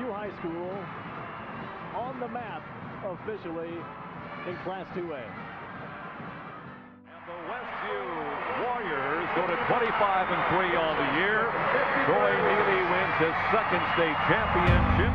Westview High School on the map officially in Class 2A. The Westview Warriors go to 25-3 on the year. Troy Neely wins his second state championship.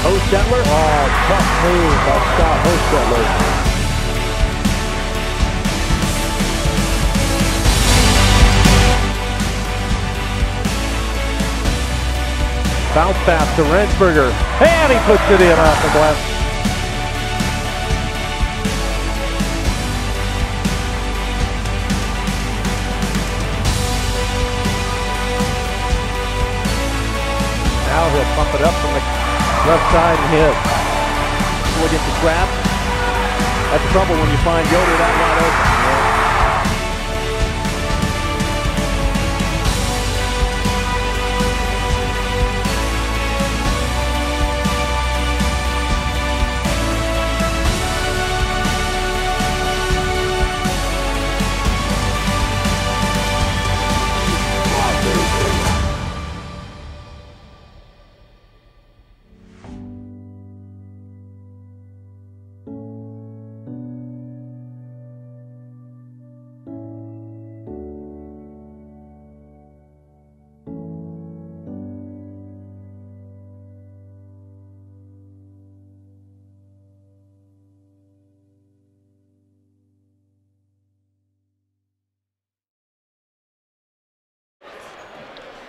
Hostetler. Oh, tough move by Scott Hostetler. Bounce pass to Rensberger. And he puts it in off the glass. Now he'll pump it up from the left side and hit. We'll get the scrap. That's trouble when you find Yoder that wide open.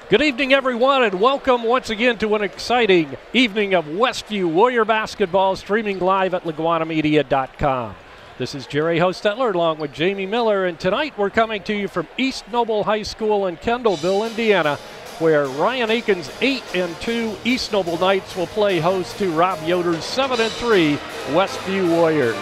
Good evening, everyone, and welcome once again to an exciting evening of Westview Warrior basketball, streaming live at LaguanaMedia.com. This is Jerry Hostetler along with Jamie Miller, and tonight we're coming to you from East Noble High School in Kendallville, Indiana, where Ryan Aiken's 8-2 East Noble Knights will play host to Rob Yoder's 7-3 Westview Warriors.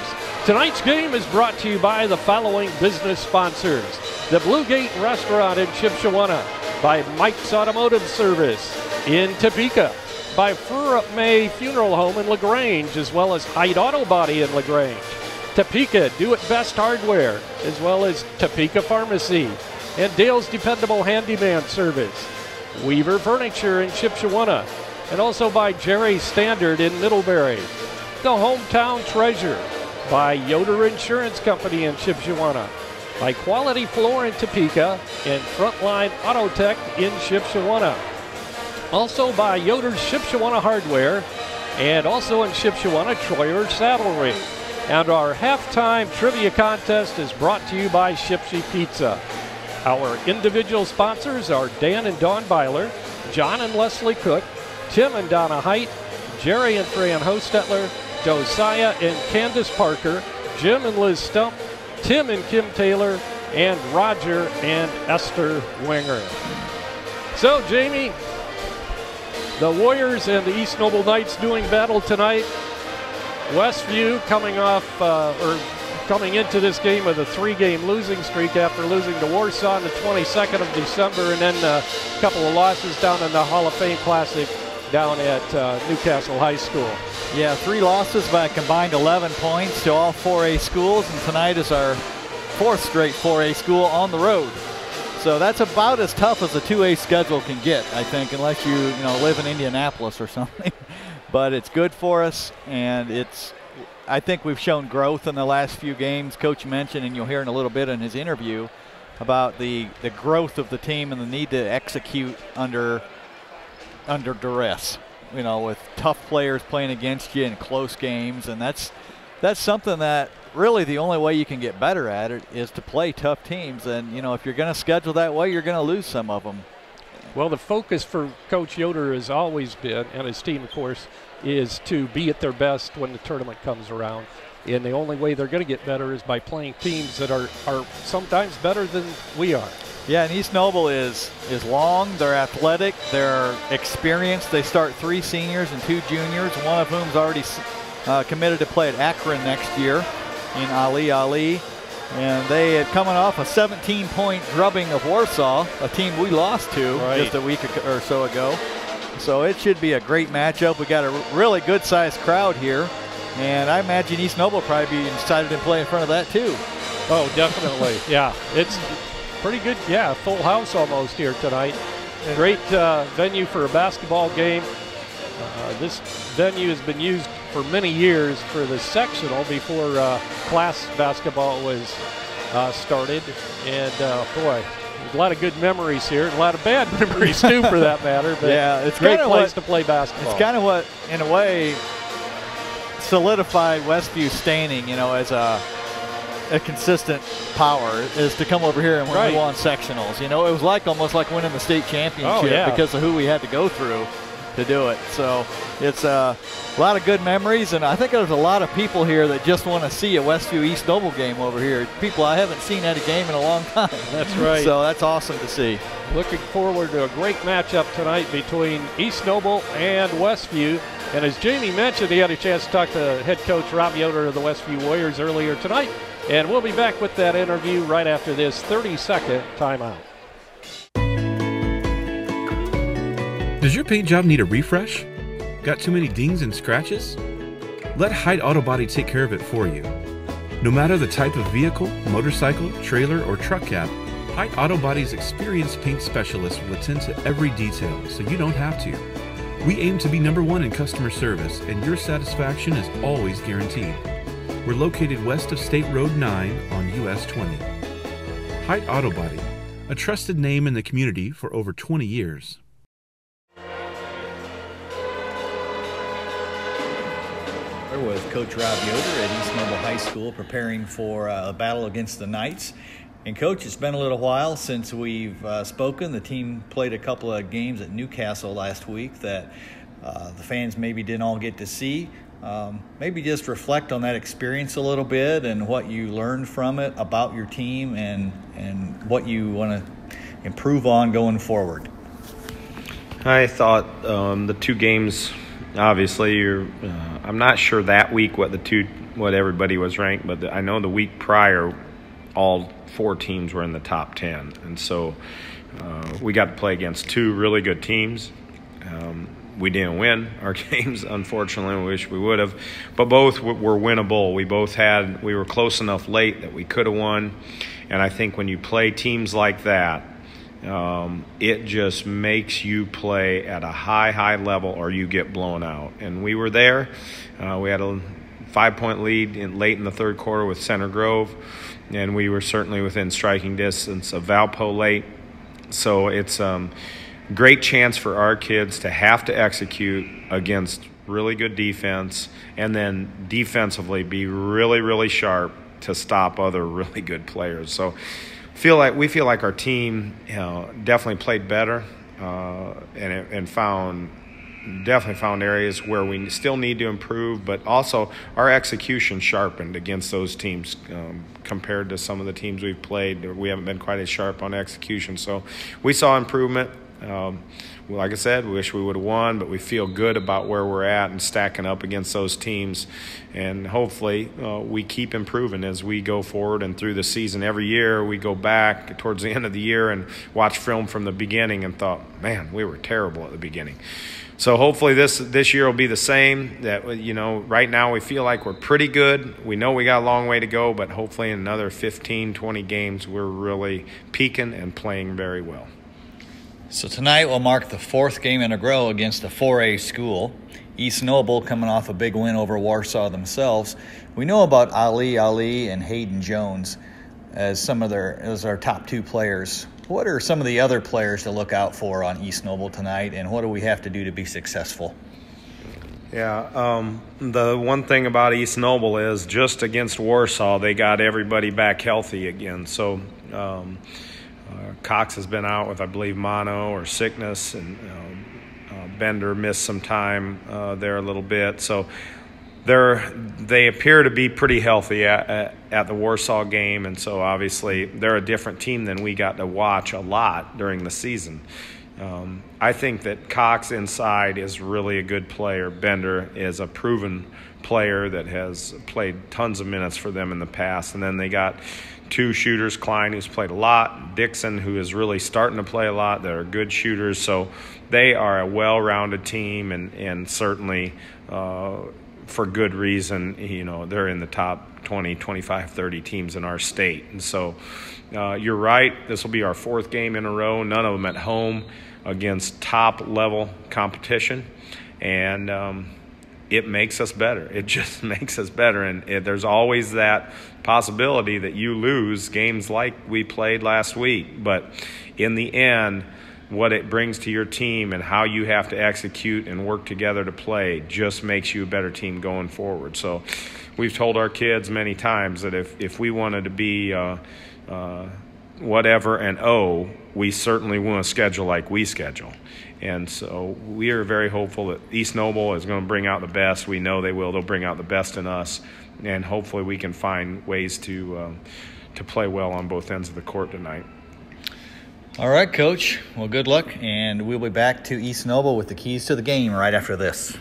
Tonight's game is brought to you by the following business sponsors: the Blue Gate Restaurant in Shipshewana, by Mike's Automotive Service in Topeka, by Fur May Funeral Home in LaGrange, as well as Hyde Auto Body in LaGrange, Topeka Do It Best Hardware, as well as Topeka Pharmacy, and Dale's Dependable Handyman Service, Weaver Furniture in Shipshewana, and also by Jerry Standard in Middlebury, the Hometown Treasure, by Yoder Insurance Company in Shipshewana, by Quality Floor in Topeka, and Frontline Auto Tech in Shipshewana. Also by Yoder's Shipshewana Hardware, and also in Shipshewana, Troyer Saddlery. And our halftime trivia contest is brought to you by Shipsy Pizza. Our individual sponsors are Dan and Dawn Byler, John and Leslie Cook, Tim and Donna Height, Jerry and Fran Hostetler, Josiah and Candace Parker, Jim and Liz Stump, Tim and Kim Taylor, and Roger and Esther Winger. So, Jamie, the Warriors and the East Noble Knights doing battle tonight. Westview coming off, coming into this game with a 3-game losing streak after losing to Warsaw on the 22nd of December, and then a couple of losses down in the Hall of Fame Classic down at Newcastle High School. Yeah, 3 losses by a combined 11 points to all 4A schools, and tonight is our 4th straight 4A school on the road. So that's about as tough as a 2A schedule can get, I think, unless you live in Indianapolis or something. But it's good for us, and I think we've shown growth in the last few games. Coach mentioned, and you'll hear in a little bit in his interview, about the growth of the team and the need to execute under duress. With tough players playing against you in close games, and that's something that really the only way you can get better at it is to play tough teams. And if you're going to schedule that way, you're going to lose some of them. Well, the focus for Coach Yoder has always been, and his team, of course, is to be at their best when the tournament comes around. And the only way they're going to get better is by playing teams that are sometimes better than we are. Yeah, and East Noble is long, they're athletic, they're experienced. They start 3 seniors and 2 juniors, one of whom's already committed to play at Akron next year in Ali. And they had coming off a 17-point drubbing of Warsaw, a team we lost to just a week or so ago. So it should be a great matchup. We got a really good-sized crowd here, and I imagine East Noble will probably be excited to play in front of that too. Oh, definitely. Yeah, it's pretty good. Yeah, full house almost here tonight. Great venue for a basketball game. This venue has been used for many years for the sectional before class basketball was started. And boy, a lot of good memories here, and a lot of bad memories too, for that matter. But yeah, it's a great place to play basketball. It's kind of what, in a way, solidified Westview's standing, as a consistent power, is to come over here and win we won sectionals. It was almost like winning the state championship because of who we had to go through to do it. So it's a lot of good memories, and I think there's a lot of people here that just want to see a Westview East Noble game over here. People I haven't seen at a game in a long time. That's right. So that's awesome to see. Looking forward to a great matchup tonight between East Noble and Westview. And as Jamie mentioned, he had a chance to talk to head coach Rob Yoder of the Westview Warriors earlier tonight. And we'll be back with that interview right after this 30-second timeout. Does your paint job need a refresh? Got too many dings and scratches? Let Hyde Auto Body take care of it for you. No matter the type of vehicle, motorcycle, trailer, or truck cab, Hyde Auto Body's experienced paint specialists will attend to every detail, so you don't have to. We aim to be #1 in customer service, and your satisfaction is always guaranteed. We're located west of State Road 9 on US 20. Hyde Auto Body, a trusted name in the community for over 20 years. With Coach Rob Yoder at East Noble High School, preparing for a battle against the Knights. And Coach, it's been a little while since we've spoken. The team played a couple of games at Newcastle last week that the fans maybe didn't all get to see. Maybe just reflect on that experience a little bit and what you learned from it about your team and what you want to improve on going forward. I thought the two games, obviously, I'm not sure that week what everybody was ranked, but I know the week prior, all 4 teams were in the top 10, and so we got to play against 2 really good teams. We didn't win our games, unfortunately. We wish we would have, but both were winnable. We were close enough late that we could have won, and I think when you play teams like that, it just makes you play at a high level or you get blown out. And we were there. We had a 5-point lead late in the third quarter with Center Grove, and we were certainly within striking distance of Valpo late. So it's a great chance for our kids to have to execute against really good defense and then defensively be really sharp to stop other really good players. So we feel like our team definitely played better and definitely found areas where we still need to improve, but also our execution sharpened against those teams compared to some of the teams we've played. We haven't been quite as sharp on execution, so we saw improvement. Like I said, we wish we would have won, but we feel good about where we're at and stacking up against those teams. And hopefully we keep improving as we go forward and through the season. Every year we go back towards the end of the year and watch film from the beginning and thought, man, we were terrible at the beginning. So hopefully this year will be the same. That, right now we feel like we're pretty good. We know we got a long way to go, but hopefully in another 15, 20 games we're really peaking and playing very well. So tonight will mark the 4th game in a row against a 4A school. East Noble coming off a big win over Warsaw themselves. We know about Ali and Hayden Jones as our top 2 players. What are some of the other players to look out for on East Noble tonight, and what do we have to do to be successful? Yeah, the one thing about East Noble is just against Warsaw, they got everybody back healthy again. So Cox has been out with, I believe, mono or sickness, and Bender missed some time there a little bit. So they appear to be pretty healthy at the Warsaw game, and so obviously they're a different team than we got to watch a lot during the season. I think that Cox inside is really a good player. Bender is a proven player that has played tons of minutes for them in the past. And then they got two shooters, Klein, who's played a lot, Dixon, who is really starting to play a lot. They're good shooters. So they are a well-rounded team, and certainly for good reason. They're in the top 20, 25, 30 teams in our state. And so you're right. This will be our fourth game in a row, none of them at home, against top-level competition. And it makes us better. It just makes us better. And there's always that possibility that you lose games like we played last week. But in the end, what it brings to your team and how you have to execute and work together to play just makes you a better team going forward. So we've told our kids many times that if we wanted to be whatever and we certainly want to schedule like we schedule. And so we are very hopeful that East Noble is going to bring out the best. We know they will. They'll bring out the best in us, and hopefully we can find ways to play well on both ends of the court tonight. All right, Coach. Well, good luck, and we'll be back to East Noble with the keys to the game right after this.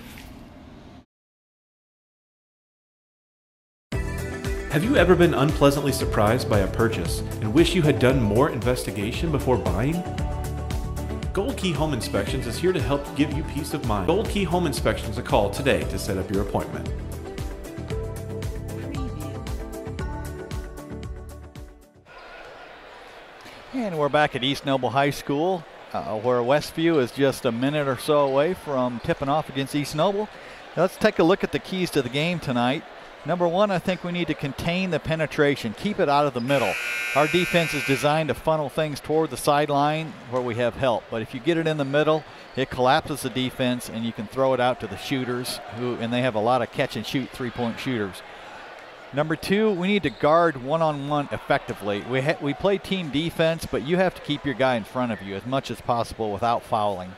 Have you ever been unpleasantly surprised by a purchase and wish you had done more investigation before buying? Gold Key Home Inspections is here to help give you peace of mind. Gold Key Home Inspections a call today to set up your appointment. And we're back at East Noble High School, where Westview is just a minute or so away from tipping off against East Noble. Now let's take a look at the keys to the game tonight. Number one, I think we need to contain the penetration, keep it out of the middle. Our defense is designed to funnel things toward the sideline where we have help. But if you get it in the middle, it collapses the defense, and you can throw it out to the shooters, and they have a lot of catch-and-shoot three-point shooters. Number two, we need to guard one-on-one effectively. We play team defense, but you have to keep your guy in front of you as much as possible without fouling.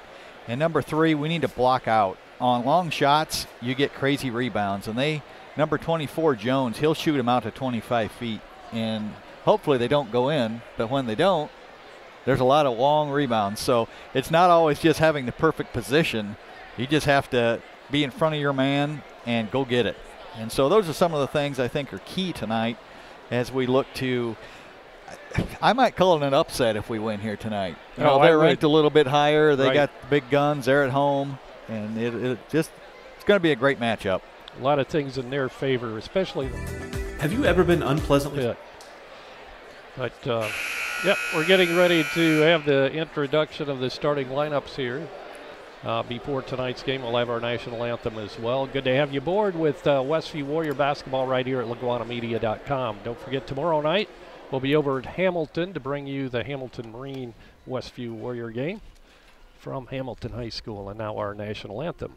And number three, we need to block out. On long shots, you get crazy rebounds, and number 24, Jones, he'll shoot him out to 25 feet, and hopefully they don't go in, but when they don't, there's a lot of long rebounds. So it's not always just having the perfect position. You just have to be in front of your man and go get it. And so those are some of the things I think are key tonight as we look to – I might call it an upset if we win here tonight. They're ranked a little bit higher. They got big guns. They're at home, and it's going to be a great matchup. A lot of things in their favor, especially. Have you ever been unpleasantly? Yeah. But, we're getting ready to have the introduction of the starting lineups here. Before tonight's game, we'll have our national anthem as well. Good to have you aboard with Westview Warrior basketball right here at LaguanaMedia.com. Don't forget, tomorrow night we'll be over at Hamilton to bring you the Hamilton Marine Westview Warrior game from Hamilton High School, and now our national anthem.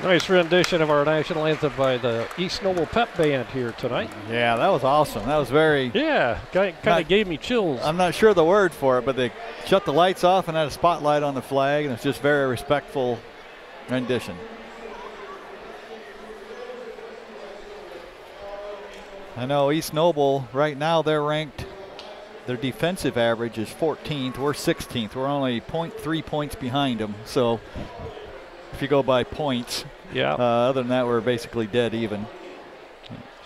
Nice rendition of our national anthem by the East Noble Pep Band here tonight. Yeah, that was awesome. That was very... Yeah, kind of gave me chills. I'm not sure the word for it, but they shut the lights off and had a spotlight on the flag, and it's just very respectful rendition. I know East Noble, right now they're ranked, their defensive average is 14th. We're 16th. We're only 0.3 points behind them. So if you go by points, other than that, we're basically dead even.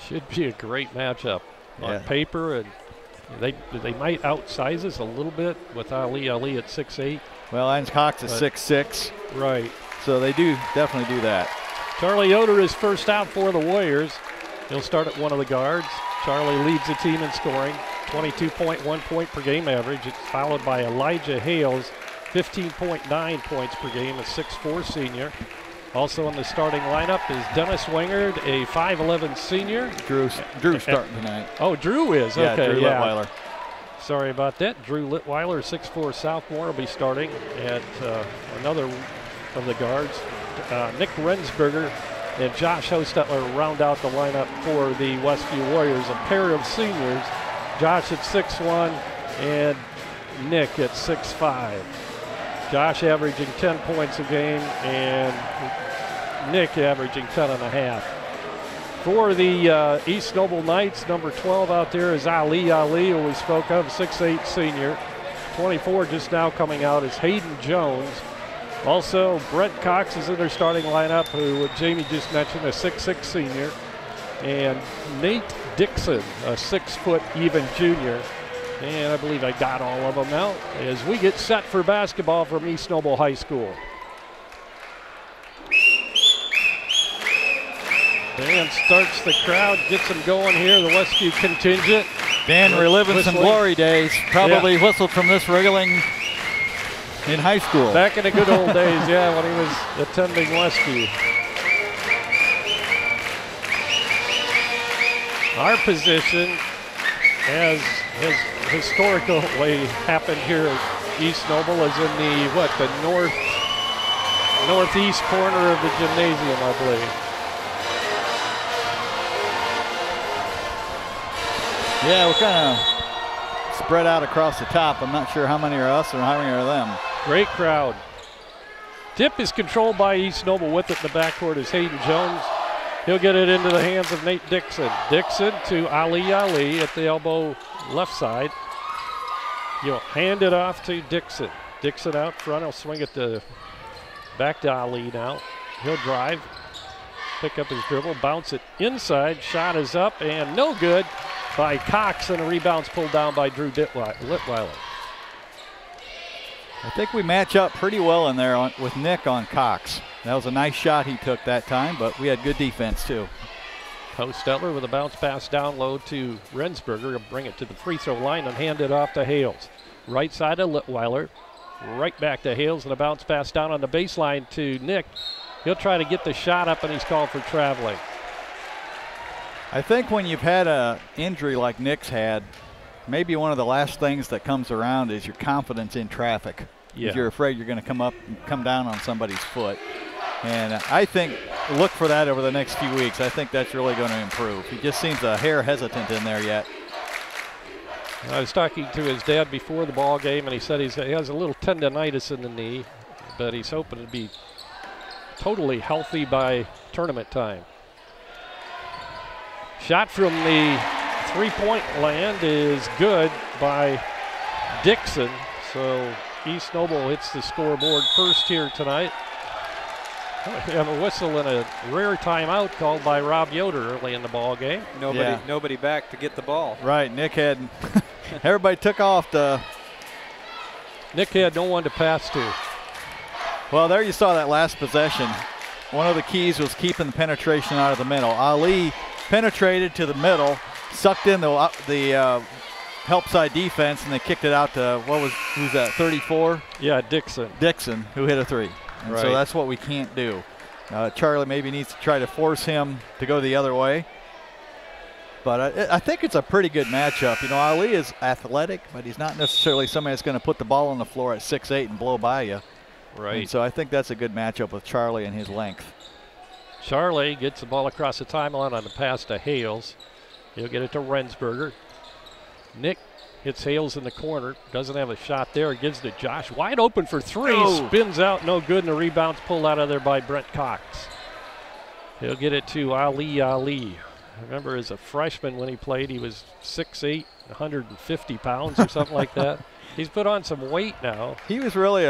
Should be a great matchup on paper, and they might outsize us a little bit with Ali at 6'8". Well, Hans Cox is 6'6". Right. So they do definitely do that. Charlie Yoder is first out for the Warriors. He'll start at one of the guards. Charlie leads the team in scoring, 22.1 point per game average. It's followed by Elijah Hales, 15.9 points per game, a 6'4 senior. Also in the starting lineup is Dennis Wingard, a 5'11 senior. Drew's starting tonight. Oh, Drew is. Yeah, okay, Drew Littweiler. Sorry about that. Drew Littweiler, 6'4 sophomore, will be starting at another of the guards. Nick Rensberger and Josh Hostetler round out the lineup for the Westview Warriors, a pair of seniors. Josh at 6'1 and Nick at 6'5. Josh averaging 10 points a game and Nick averaging 10.5. For the East Noble Knights, number 12 out there is Ali, who we spoke of, 6'8 senior. 24 just now coming out is Hayden Jones. Also, Brent Cox is in their starting lineup, who Jamie just mentioned, a 6'6 senior. And Nate Dixon, a 6' even junior. And I believe I got all of them out as we get set for basketball from East Noble High School. Dan starts the crowd, gets them going here, the Westview contingent. Dan reliving some glory days, probably whistled from this railing in high school. Back in the good old days, when he was attending Westview. Our position, as has historically happened here at East Noble, is in the northeast corner of the gymnasium, I believe. Yeah, we're kind of spread out across the top. I'm not sure how many are us or how many are them. Great crowd. Tip is controlled by East Noble. With it in the backcourt is Hayden Jones. He'll get it into the hands of Nate Dixon. Dixon to Ali at the elbow left side. He'll hand it off to Dixon. Dixon out front. He'll swing it back to Ali now. He'll drive, pick up his dribble, bounce it inside. Shot is up and no good by Cox, and the rebound's pulled down by Drew Littweiler. I think we match up pretty well in there with Nick on Cox. That was a nice shot he took that time, but we had good defense too. Hostetler with a bounce pass down low to Rensberger. He'll bring it to the free throw line and hand it off to Hales. Right side of Littweiler. Right back to Hales, and a bounce pass down on the baseline to Nick. He'll try to get the shot up, and he's called for traveling. I think when you've had an injury like Nick's had, maybe one of the last things that comes around is your confidence in traffic. Yeah. You're afraid you're going to come down on somebody's foot. And I think look for that over the next few weeks. I think that's really going to improve. He just seems a hair hesitant in there yet. I was talking to his dad before the ball game, and he said he has a little tendonitis in the knee, but he's hoping to be totally healthy by tournament time. Shot from the three-point land is good by Dixon. So East Noble hits the scoreboard first here tonight. We have a whistle and a rare timeout called by Rob Yoder early in the ball game. Nobody back to get the ball. Right, Nick had everybody took off Nick had no one to pass to. Well, there you saw that last possession. One of the keys was keeping the penetration out of the middle. Ali penetrated to the middle, sucked in the help side defense, and they kicked it out to, who's that, 34? Yeah, Dixon. Dixon, who hit a three. And right. So that's what we can't do. Charlie maybe needs to try to force him to go the other way. But I think it's a pretty good matchup. You know, Ali is athletic, but he's not necessarily somebody that's going to put the ball on the floor at 6'8" and blow by you. Right. And so I think that's a good matchup with Charlie and his length. Charlie gets the ball across the timeline on the pass to Hales. He'll get it to Rensberger. Nick hits Hales in the corner. Doesn't have a shot there. Gives it to Josh. Wide open for three. Oh. Spins out. No good. And the rebound's pulled out of there by Brent Cox. He'll get it to Ali. I remember as a freshman when he played, he was 6'8", 150 pounds or something like that. He's put on some weight now. He was really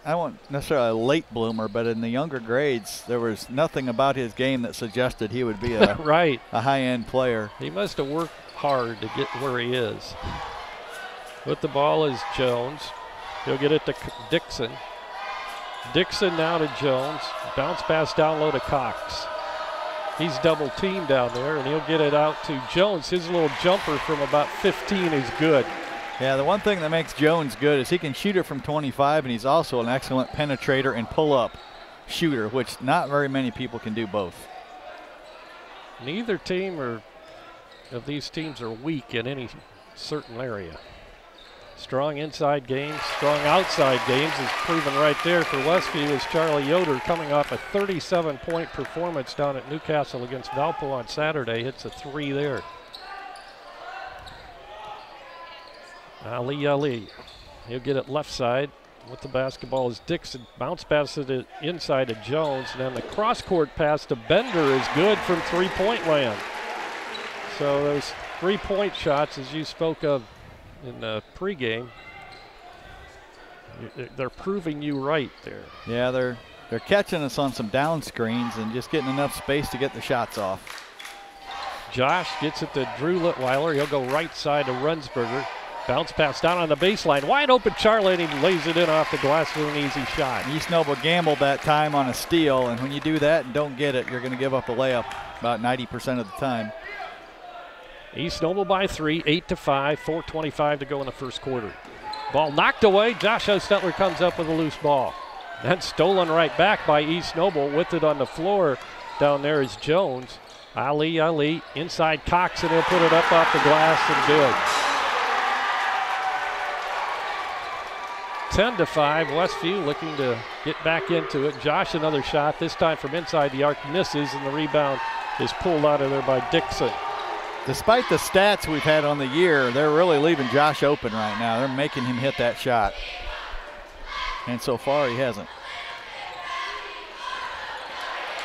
I won't necessarily a late bloomer, but in the younger grades, there was nothing about his game that suggested he would be a, right. a high-end player. He must have worked hard to get where he is. With the ball is Jones. He'll get it to Dixon. Dixon now to Jones. Bounce pass down low to Cox. He's double teamed down there, and he'll get it out to Jones. His little jumper from about 15 is good. Yeah, the one thing that makes Jones good is he can shoot it from 25, and he's also an excellent penetrator and pull-up shooter, which not very many people can do both. Neither team of these teams are weak in any certain area. Strong inside games, strong outside games is proven right there for Westview as Charlie Yoder, coming off a 37-point performance down at Newcastle against Valpo on Saturday, hits a three there. Ali, he'll get it left side. With the basketball is Dixon. Bounce passes it inside to Jones, and then the cross-court pass to Bender is good from three-point land. So those three-point shots, as you spoke of in the pregame, they're proving you right there. Yeah, they're catching us on some down screens and just getting enough space to get the shots off. Josh gets it to Drew Litweiler. He'll go right side to Rensberger. Bounce pass down on the baseline. Wide open Charlie, and he lays it in off the glass with an easy shot. East Noble gambled that time on a steal, and when you do that and don't get it, you're going to give up a layup about 90% of the time. East Noble by 3, 8-5, 4:25 to go in the first quarter. Ball knocked away. Josh Ostetler comes up with a loose ball. Then stolen right back by East Noble. With it on the floor down there is Jones. Ali inside Cox, and he'll put it up off the glass and good. 10-5, Westview looking to get back into it. Josh another shot, this time from inside the arc, misses, and the rebound is pulled out of there by Dixon. Despite the stats we've had on the year, they're really leaving Josh open right now. They're making him hit that shot. And so far, he hasn't.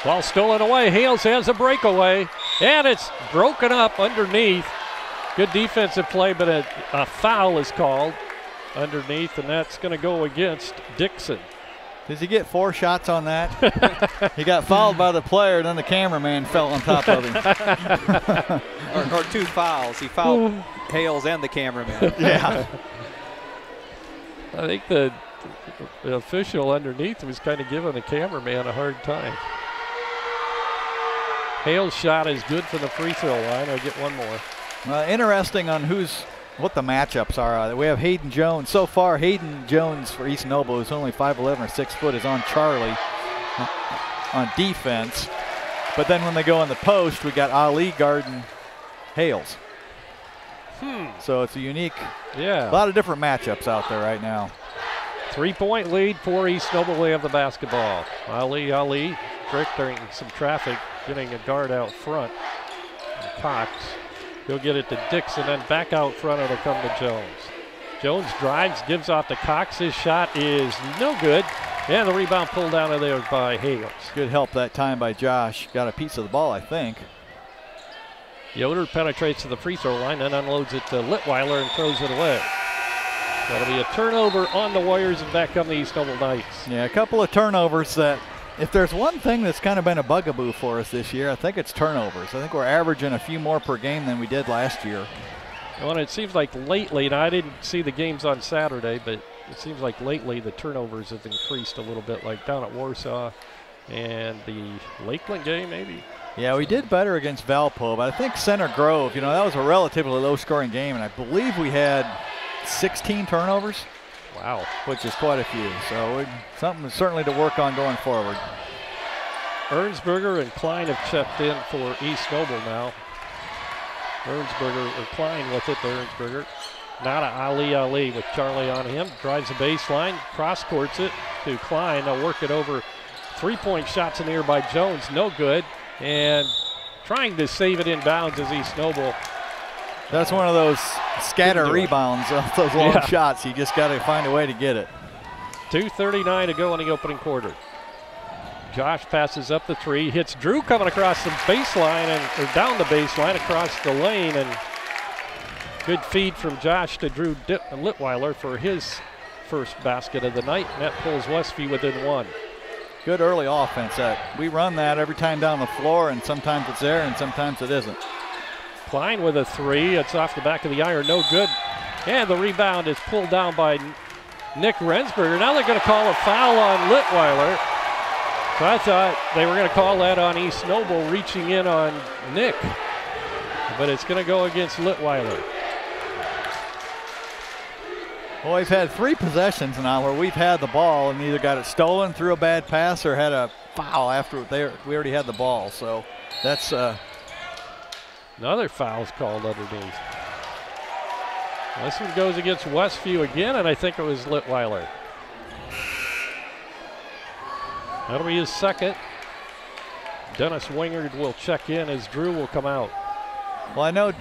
Ball stolen away. Hales has a breakaway, and it's broken up underneath. Good defensive play, but a foul is called underneath, and that's going to go against Dixon. Does he get 4 shots on that? He got fouled by the player, and then the cameraman fell on top of him. or 2 fouls. He fouled Hales and the cameraman. Yeah. I think the official underneath was kind of giving the cameraman a hard time. Hale's shot is good for the free throw line. I'll get one more. Interesting on what the matchups are. We have Hayden Jones. So far, Hayden Jones for East Noble, who's only 5'11" or 6 foot, is on Charlie on defense. But then when they go in the post, we got Ali guarding Hales. So it's a unique, a lot of different matchups out there right now. 3-point lead for East Noble. They have the basketball. Ali trick during some traffic, getting a guard out front. And Cox. He'll get it to Dixon, and back out front it'll come to Jones. Jones drives, gives off to Cox. His shot is no good, and the rebound pulled down of there by Hales. Good help that time by Josh. Got a piece of the ball, I think. Yoder penetrates to the free throw line and unloads it to Litweiler and throws it away. That'll be a turnover on the Warriors, and back come the East Noble Knights. Yeah, a couple of turnovers that, if there's one thing that's kind of been a bugaboo for us this year, I think it's turnovers. I think we're averaging a few more per game than we did last year. Well, it seems like lately, now I didn't see the games on Saturday, but it seems like lately the turnovers have increased a little bit, like down at Warsaw and the Lakeland game maybe. Yeah, we did better against Valpo, but I think Center Grove, that was a relatively low-scoring game, and I believe we had 16 turnovers. Wow. Which is quite a few. So something certainly to work on going forward. Ernsberger and Klein have checked in for East Noble now. Klein with it to Ernsberger. Now to Ali with Charlie on him. Drives the baseline, cross-courts it to Klein. They'll work it over Three-point shots in the air by Jones, no good. And trying to save it inbounds as East Noble. That's one of those scatter rebounds off those long shots. You just got to find a way to get it. 2:39 to go in the opening quarter. Josh passes up the three, hits Drew coming across the baseline or down the baseline across the lane, and good feed from Josh to Drew Litweiler for his first basket of the night, and that pulls Westview within one. Good early offense. We run that every time down the floor, and sometimes it's there and sometimes it isn't. Klein with a three. It's off the back of the iron, no good. And the rebound is pulled down by Nick Rensberger. Now they're going to call a foul on Litweiler. So I thought they were going to call that on East Noble reaching in on Nick. But it's going to go against Litweiler. Well, we've had 3 possessions now where we've had the ball and either got it stolen through a bad pass or had a foul after we already had the ball. So that's another foul's called underneath. This one goes against Westview again, and I think it was Litweiler. That'll be his second. Dennis Wingard will check in as Drew will come out. Well, I know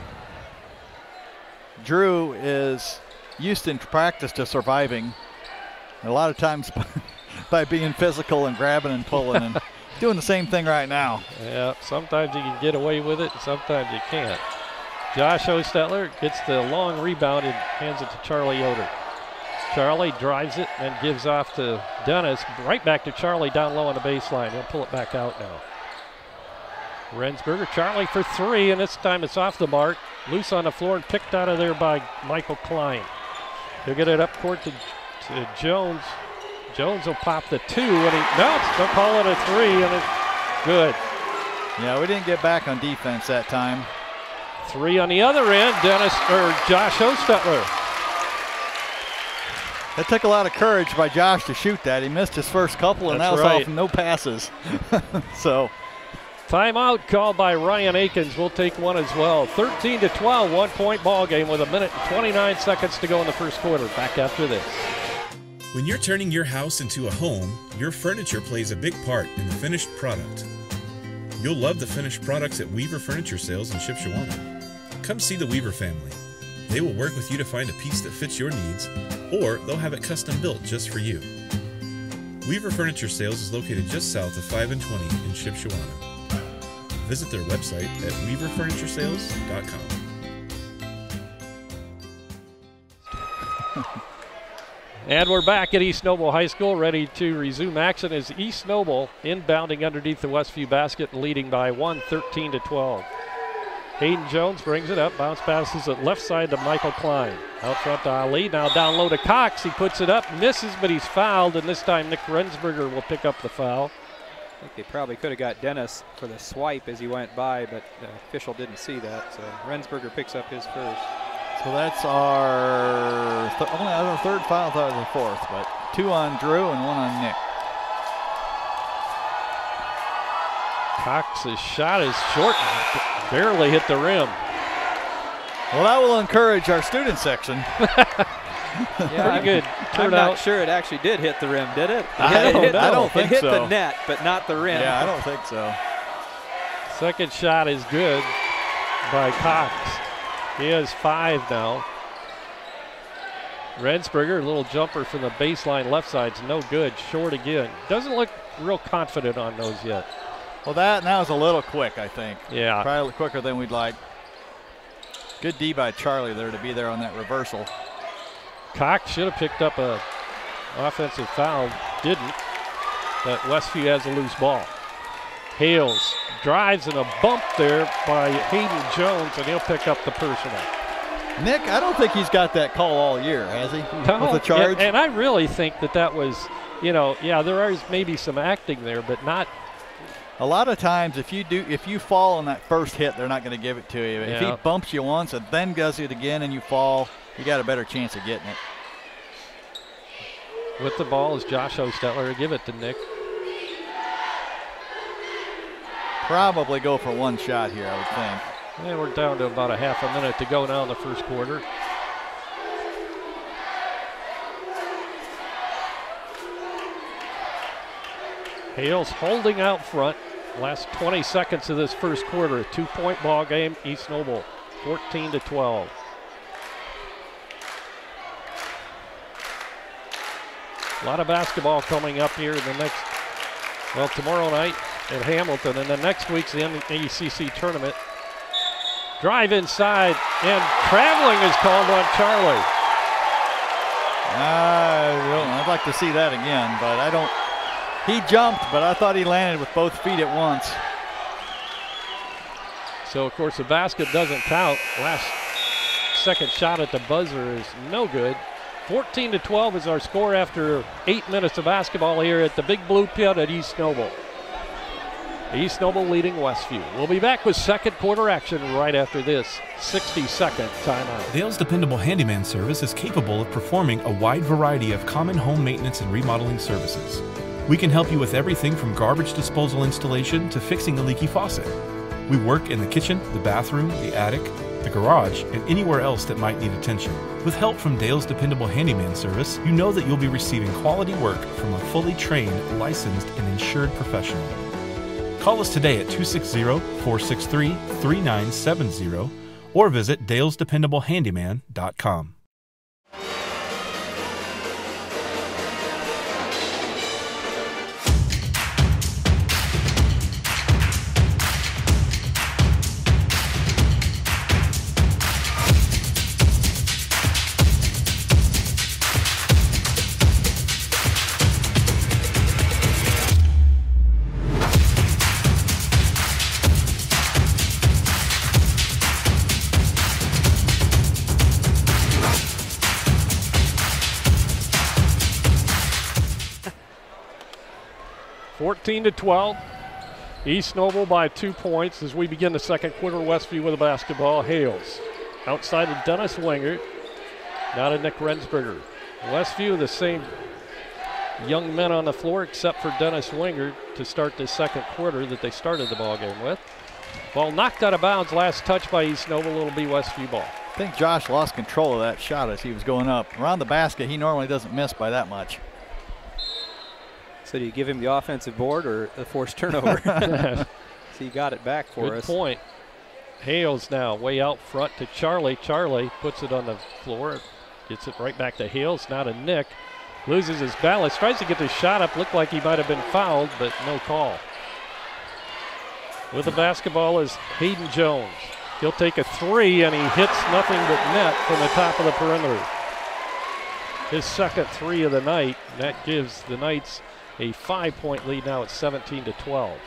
Drew is used in practice to surviving a lot of times by being physical and grabbing and pulling and doing the same thing right now. Yeah, sometimes you can get away with it and sometimes you can't. Josh Ostetler gets the long rebound and hands it to Charlie Yoder. Charlie drives it and gives off to Dennis. Right back to Charlie down low on the baseline. He'll pull it back out now. Rensberger, Charlie for three, and this time it's off the mark. Loose on the floor and picked out of there by Michael Klein. He'll get it up court to Jones. Jones will pop the two, and they'll call it a three, and it's good. Yeah, we didn't get back on defense that time. Three on the other end, Josh Ostetler. It took a lot of courage by Josh to shoot that. He missed his first couple, and that was off no passes. So. Timeout called by Ryan Akins. We'll take one as well. 13-12, 1-point ball game with 1 minute and 29 seconds to go in the first quarter. Back after this. When you're turning your house into a home, your furniture plays a big part in the finished product. You'll love the finished products at Weaver Furniture Sales in Shipshewana. Come see the Weaver family. They will work with you to find a piece that fits your needs, or they'll have it custom built just for you. Weaver Furniture Sales is located just south of 5 and 20 in Shipshewana. Visit their website at weaverfurnituresales.com. And we're back at East Noble High School, ready to resume action as East Noble inbounding underneath the Westview basket, leading by 1, 13-12. Hayden Jones brings it up, bounce passes it left side to Michael Klein. Out front to Ali, now down low to Cox. He puts it up, misses, but he's fouled, and this time Nick Rensberger will pick up the foul. I think they probably could have got Dennis for the swipe as he went by, but the official didn't see that, so Rensberger picks up his first. So that's our only other third foul. I thought it was the fourth, but 2 on Drew and 1 on Nick. Cox's shot is short, barely hit the rim. Well, that will encourage our student section. Yeah, pretty good. I'm not sure it actually did hit the rim, did it? I don't think so. It hit the net, but not the rim. Yeah, I don't think so. Second shot is good by Cox. He has 5 now. Rensberger, a little jumper from the baseline left side's no good. Short again. Doesn't look real confident on those yet. Well, that now is a little quick, I think. Yeah. Probably quicker than we'd like. Good D by Charlie there to be there on that reversal. Cox should have picked up a offensive foul. Didn't. But Westview has a loose ball. Hales drives and a bump there by Hayden Jones, and he'll pick up the personal. Nick, I don't think he's got that call all year, has he? No, with the charge? and I really think that was, yeah, there is maybe some acting there, but not. A lot of times, if you fall on that first hit, they're not going to give it to you. If he bumps you once and then does it again and you fall, you got a better chance of getting it. With the ball is Josh Ostetler. Give it to Nick. Probably go for 1 shot here, I would think. And we're down to about a half a minute to go now in the first quarter. Hales holding out front. Last 20 seconds of this first quarter. A 2-point ball game. East Noble 14-12. A lot of basketball coming up here in the next, well, tomorrow night at Hamilton, and then next week's the ACC tournament. Drive inside, and traveling is called on Charlie. I'd like to see that again, but I don't. He jumped, but I thought he landed with both feet at once. So, of course, the basket doesn't count. Last second shot at the buzzer is no good. 14-12 is our score after 8 minutes of basketball here at the Big Blue Pit at East Noble. East Noble leading Westview. We'll be back with second quarter action right after this 60-second timeout. Dale's Dependable Handyman Service is capable of performing a wide variety of common home maintenance and remodeling services. We can help you with everything from garbage disposal installation to fixing a leaky faucet. We work in the kitchen, the bathroom, the attic, the garage, and anywhere else that might need attention. With help from Dale's Dependable Handyman Service, you know that you'll be receiving quality work from a fully trained, licensed, and insured professional. Call us today at 260-463-3970 or visit dalesdependablehandyman.com. To 12. East Noble by 2 points as we begin the second quarter. Westview with the basketball. Hales outside of Dennis Wingert. Now to Nick Rensberger. Westview, the same young men on the floor except for Dennis Wingert to start the second quarter that they started the ball game with. Ball knocked out of bounds. Last touch by East Noble. It'll be Westview ball. I think Josh lost control of that shot as he was going up. Around the basket, he normally doesn't miss by that much. So do you give him the offensive board or a forced turnover? So he got it back for us. Good point. Hales now way out front to Charlie. Charlie puts it on the floor. Gets it right back to Hales. Now to Nick. Loses his balance. Tries to get the shot up. Looked like he might have been fouled, but no call. With the basketball is Hayden Jones. He'll take a three, and he hits nothing but net from the top of the perimeter. His second three of the night. That gives the Knights a 5-point lead now at 17-12.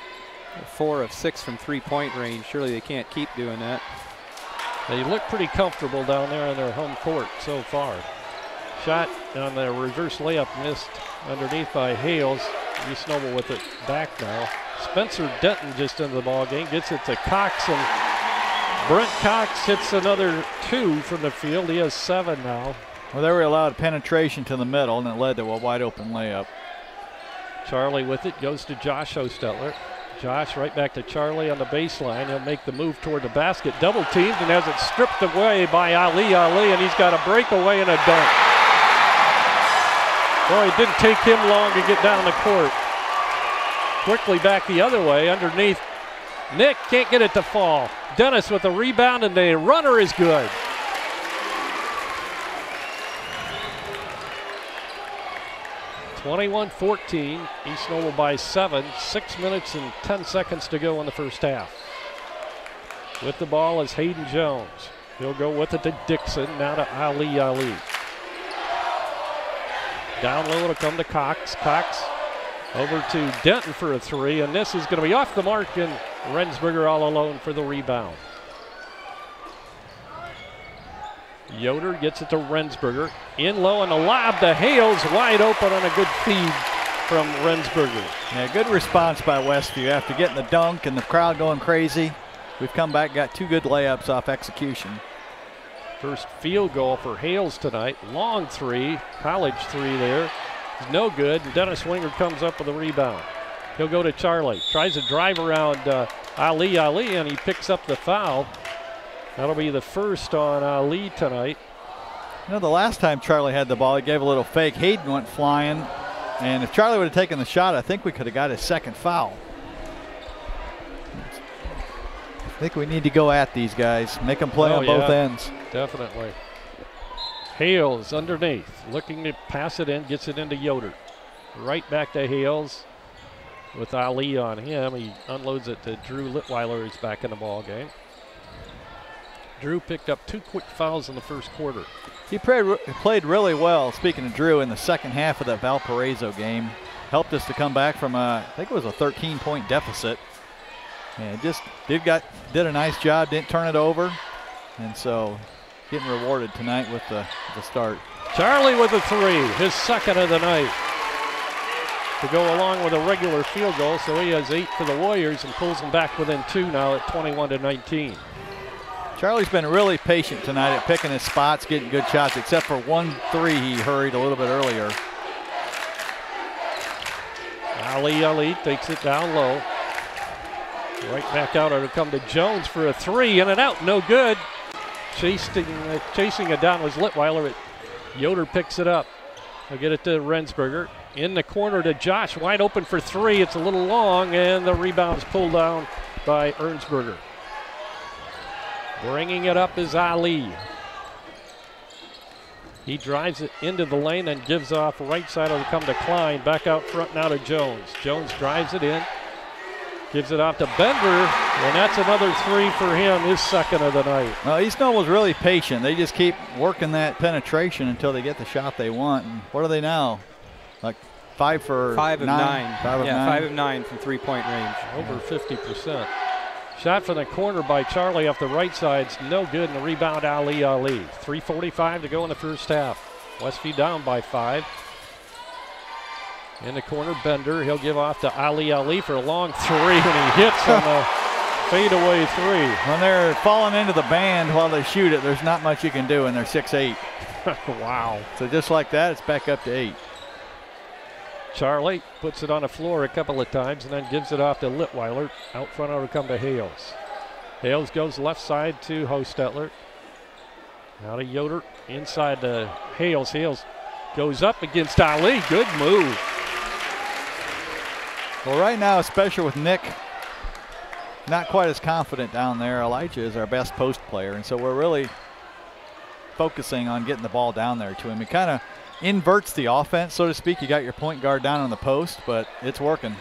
4 of 6 from three-point range. Surely they can't keep doing that. They look pretty comfortable down there on their home court so far. Shot on the reverse layup missed underneath by Hales. East Noble with it back now. Spencer Denton just into the ball game. Gets it to Cox, and Brent Cox hits another 2 from the field. He has 7 now. Well, they were allowed penetration to the middle, and it led to a wide open layup. Charlie with it, goes to Josh Hostetler. Josh right back to Charlie on the baseline. He'll make the move toward the basket. Double teamed and has it stripped away by Ali, and he's got a breakaway and a dunk. Boy, it didn't take him long to get down the court. Quickly back the other way underneath. Nick can't get it to fall. Dennis with the rebound, and the runner is good. (21-14), East Noble by 7. 6 minutes and 10 seconds to go in the first half. With the ball is Hayden Jones. He'll go with it to Dixon, now to Ali. Down low to come to Cox. Cox over to Denton for a three, and this is going to be off the mark, and Rensberger all alone for the rebound. Yoder gets it to Rensberger. In low on the lob to Hales, wide open on a good feed from Rensberger. Yeah, good response by Westview after getting the dunk and the crowd going crazy. We've come back, got 2 good layups off execution. First field goal for Hales tonight. Long three, college three there. No good, and Dennis Wingert comes up with a rebound. He'll go to Charlie. Tries to drive around Ali, and he picks up the foul. That'll be the first on Ali tonight. You know, the last time Charlie had the ball, he gave a little fake. Hayden went flying, And if Charlie would have taken the shot, I think we could have got his second foul. I think we need to go at these guys, make them play on both ends. Definitely. Hales underneath, looking to pass it in, gets it into Yoder. Right back to Hales with Ali on him. He unloads it to Drew Litweiler, who's back in the ball game. Drew picked up 2 quick fouls in the first quarter. He played really well, speaking of Drew, in the second half of that Valparaiso game. Helped us to come back from I think it was a 13-point deficit. And just did a nice job, didn't turn it over. And so getting rewarded tonight with the start. Charlie with a 3, his second of the night, to go along with a regular field goal. So he has 8 for the Warriors and pulls them back within 2 now at 21-19. Charlie's been really patient tonight at picking his spots, getting good shots, except for 1 3 he hurried a little bit earlier. Ali takes it down low. Right back out, it'll come to Jones for a 3, in and out, no good. Chasing it down was Litweiler. Yoder picks it up. He'll get it to Rensberger. In the corner to Josh, wide open for 3. It's a little long, and the rebound's pulled down by Ernsberger. Bringing it up is Ali. He drives it into the lane and gives off right side. It'll come to Klein. Back out front now to Jones. Jones drives it in. Gives it off to Bender, and that's another 3 for him, his second of the night. Well, East Noble's really patient. They just keep working that penetration until they get the shot they want. And what are they now? Like 5 of 9. 5 of 9 from 3-point range. Over 50%. Shot from the corner by Charlie off the right side's no good, and the rebound Ali. 3:45 to go in the first half. Westview down by 5. In the corner, Bender. He'll give off to Ali for a long 3, and he hits on the fadeaway 3. When they're falling into the band while they shoot it, there's not much you can do, and they're 6'8". Wow. So just like that, it's back up to 8. Charlie puts it on the floor a couple of times and then gives it off to Litweiler. Out front, it'll come to Hales. Hales goes left side to Hostetler. Now to Yoder. Inside to Hales. Hales goes up against Ali. Good move. Well, right now, especially with Nick not quite as confident down there, Elijah is our best post player, and so we're really focusing on getting the ball down there to him. He kind of inverts the offense, so to speak. You got your point guard down on the post, but it's working.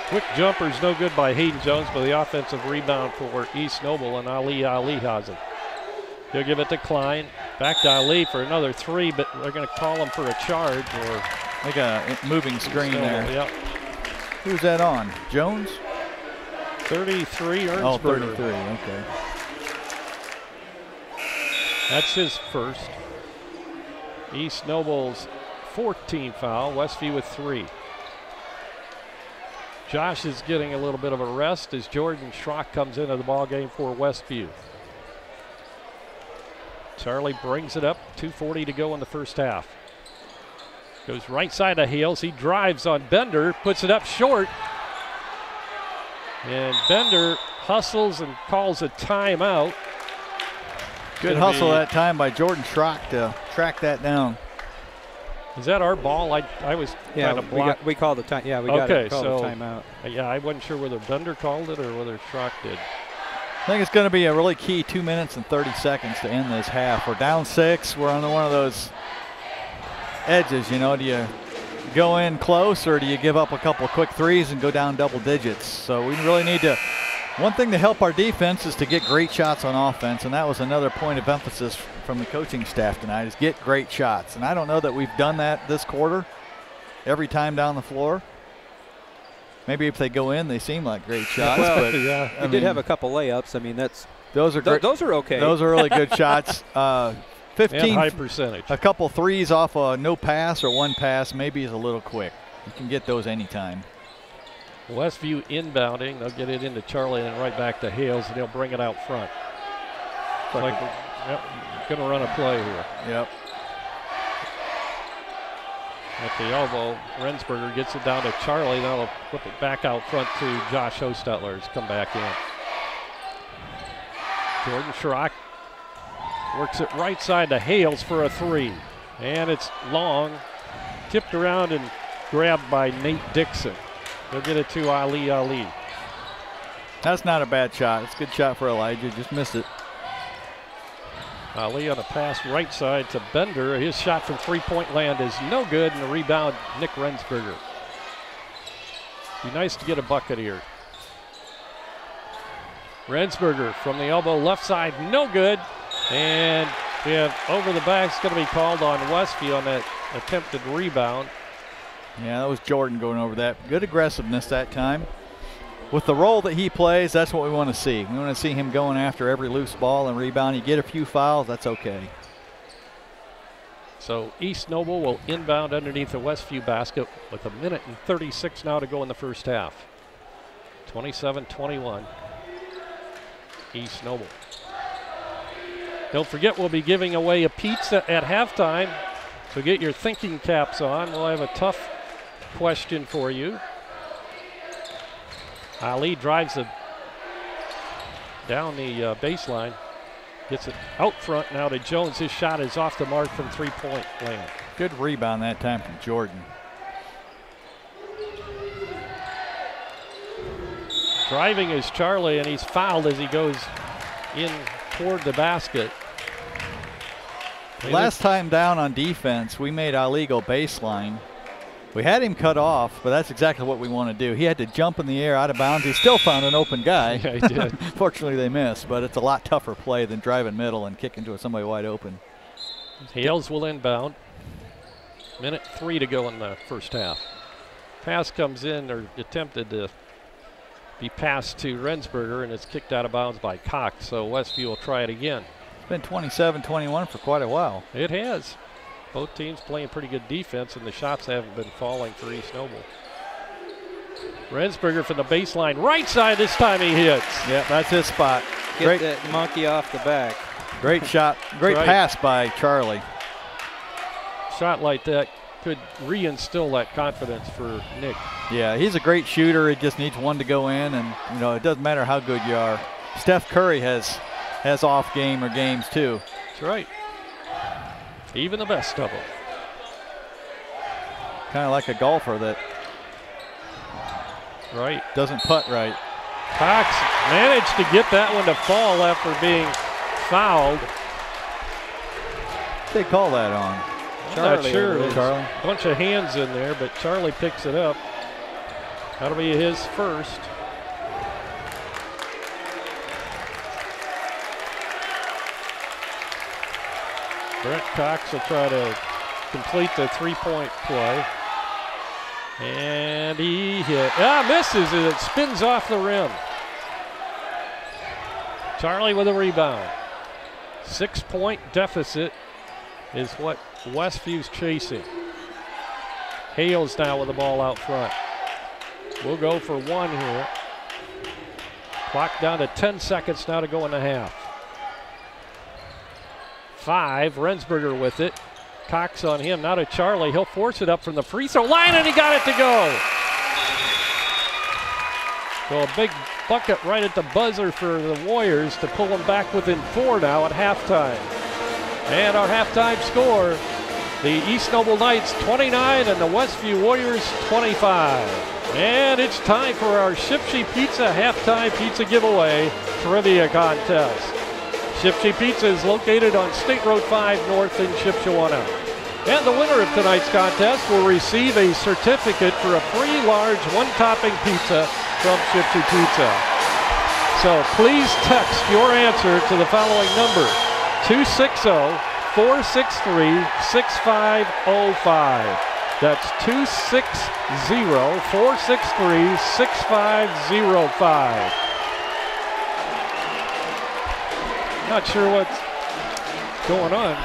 Quick jumper's no good by Hayden Jones, but the offensive rebound for East Noble, and Ali has it. He'll give it to Klein. Back to Ali for another 3, but they're going to call him for a charge or like a moving screen there. Yep. Who's that on? Jones? 33, Ernsberger. Oh, 33, okay. That's his first. East Noble's 14th foul. Westview with 3. Josh is getting a little bit of a rest as Jordan Schrock comes into the ball game for Westview. Charlie brings it up. 2:40 to go in the first half. Goes right side of Hales. He drives on Bender, puts it up short. And Bender hustles and calls a timeout. Good hustle that time by Jordan Schrock to track that down. Is that our ball? I was trying to block. We called the time. Yeah, we got the timeout. Yeah, I wasn't sure whether Bender called it or whether Schrock did. I think it's going to be a really key 2 minutes and 30 seconds to end this half. We're down 6. We're on one of those edges, you know. Do you go in close or do you give up a couple of quick threes and go down double digits? So we really need to. One thing to help our defense is to get great shots on offense, and that was another point of emphasis from the coaching staff tonight, is get great shots. And I don't know that we've done that this quarter every time down the floor. Maybe if they go in, they seem like great shots. Well, but yeah, we did have a couple layups. I mean, those are great. Those are okay. Those are really good shots. 15 and high percentage. A couple threes off a no pass or one pass maybe is a little quick. You can get those anytime. Westview inbounding. They'll get it into Charlie and right back to Hales, and he'll bring it out front. Like going to run a play here. Yep. At the elbow, Rensberger gets it down to Charlie. Now they'll flip it back out front to Josh Hostetler. He's come back in. Jordan Schrock works it right side to Hales for a 3. And it's long. Tipped around and grabbed by Nate Dixon. They'll get it to Ali. That's not a bad shot. It's a good shot for Elijah. Just missed it. Ali on a pass right side to Bender. His shot from three-point land is no good, and the rebound, Nick Rensberger. Be nice to get a bucket here. Rensberger from the elbow left side, no good. And we have over the back. It's going to be called on Westview on that attempted rebound. Yeah, that was Jordan going over that. Good aggressiveness that time. With the role that he plays, that's what we want to see. We want to see him going after every loose ball and rebound. You get a few fouls, that's okay. So East Noble will inbound underneath the Westview basket with 1:36 now to go in the first half. 27-21. East Noble. Don't forget, we'll be giving away a pizza at halftime. So get your thinking caps on. We'll have a tough question for you. Ali drives it down the baseline. Gets it out front now to Jones. His shot is off the mark from three-point land. Good rebound that time from Jordan. Driving is Charlie, and he's fouled as he goes in toward the basket. Last time down on defense, we made Ali go baseline. We had him cut off, but that's exactly what we want to do. He had to jump in the air out of bounds. He still found an open guy. Yeah, he did. Fortunately, they missed, but it's a lot tougher play than driving middle and kicking to somebody wide open. Hales will inbound. 1:03 to go in the first half. Pass comes in, or attempted to be passed to Rensberger, and it's kicked out of bounds by Cox, so Westview will try it again. It's been 27-21 for quite a while. It has. Both teams playing pretty good defense, and the shots haven't been falling for East Noble. Rensberger from the baseline, right side, this time he hits. Yeah, that's his spot. Get Great that monkey off the back. Great shot. Great pass by Charlie. Shot like that could reinstill that confidence for Nick. Yeah, he's a great shooter. He just needs one to go in, and you know it doesn't matter how good you are. Steph Curry has off game or games too. That's right. Even the best of them. Kind of like a golfer that doesn't putt right. Cox managed to get that one to fall after being fouled. They call that on. I'm not sure. Charlie. A bunch of hands in there, but Charlie picks it up. That'll be his first. Brent Cox will try to complete the three-point play. And he misses it. It spins off the rim. Charlie with a rebound. 6-point deficit is what Westview's chasing. Hales now with the ball out front. We'll go for one here. Clock down to 10 seconds now to go in the half. 5, Rensberger with it. Cox on him, now to Charlie. He'll force it up from the free throw line, and he got it to go. So a big bucket right at the buzzer for the Warriors to pull them back within 4 now at halftime. And our halftime score, the East Noble Knights 29 and the Westview Warriors 25. And it's time for our Shipsy Pizza halftime pizza giveaway trivia contest. Shipsy Pizza is located on State Road 5 North in Shipshewana. And the winner of tonight's contest will receive a certificate for a free large one-topping pizza from Shipsy Pizza. So please text your answer to the following number, 260-463-6505. That's 260-463-6505. Not sure what's going on.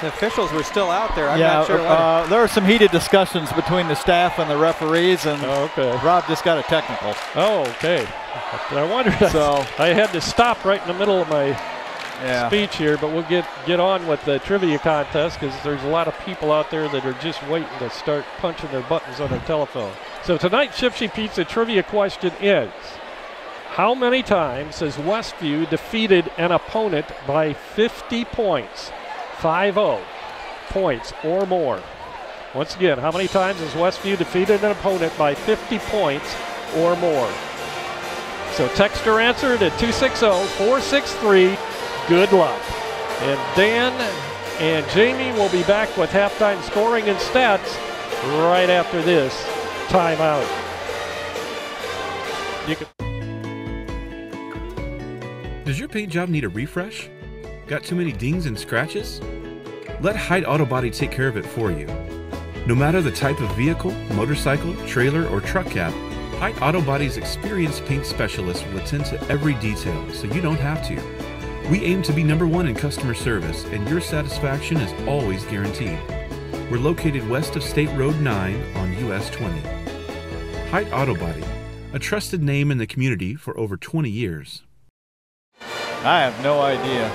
The officials were still out there. I'm not sure what. There were some heated discussions between the staff and the referees, and Rob just got a technical. Oh, okay. I wondered. So I had to stop right in the middle of my speech here, but we'll get on with the trivia contest because there's a lot of people out there that are just waiting to start punching their buttons on their telephone. So tonight's Shipsy Pizza trivia question is, how many times has Westview defeated an opponent by 50 points? 50 points or more. Once again, how many times has Westview defeated an opponent by 50 points or more? So text or answer to 260-463. Good luck. And Dan and Jamie will be back with halftime scoring and stats right after this timeout. Does your paint job need a refresh? Got too many dings and scratches? Let Hyde Auto Body take care of it for you. No matter the type of vehicle, motorcycle, trailer, or truck cab, Hyde Auto Body's experienced paint specialists will attend to every detail so you don't have to. We aim to be #1 in customer service, and your satisfaction is always guaranteed. We're located west of State Road 9 on US 20. Hyde Auto Body, a trusted name in the community for over 20 years. I have no idea.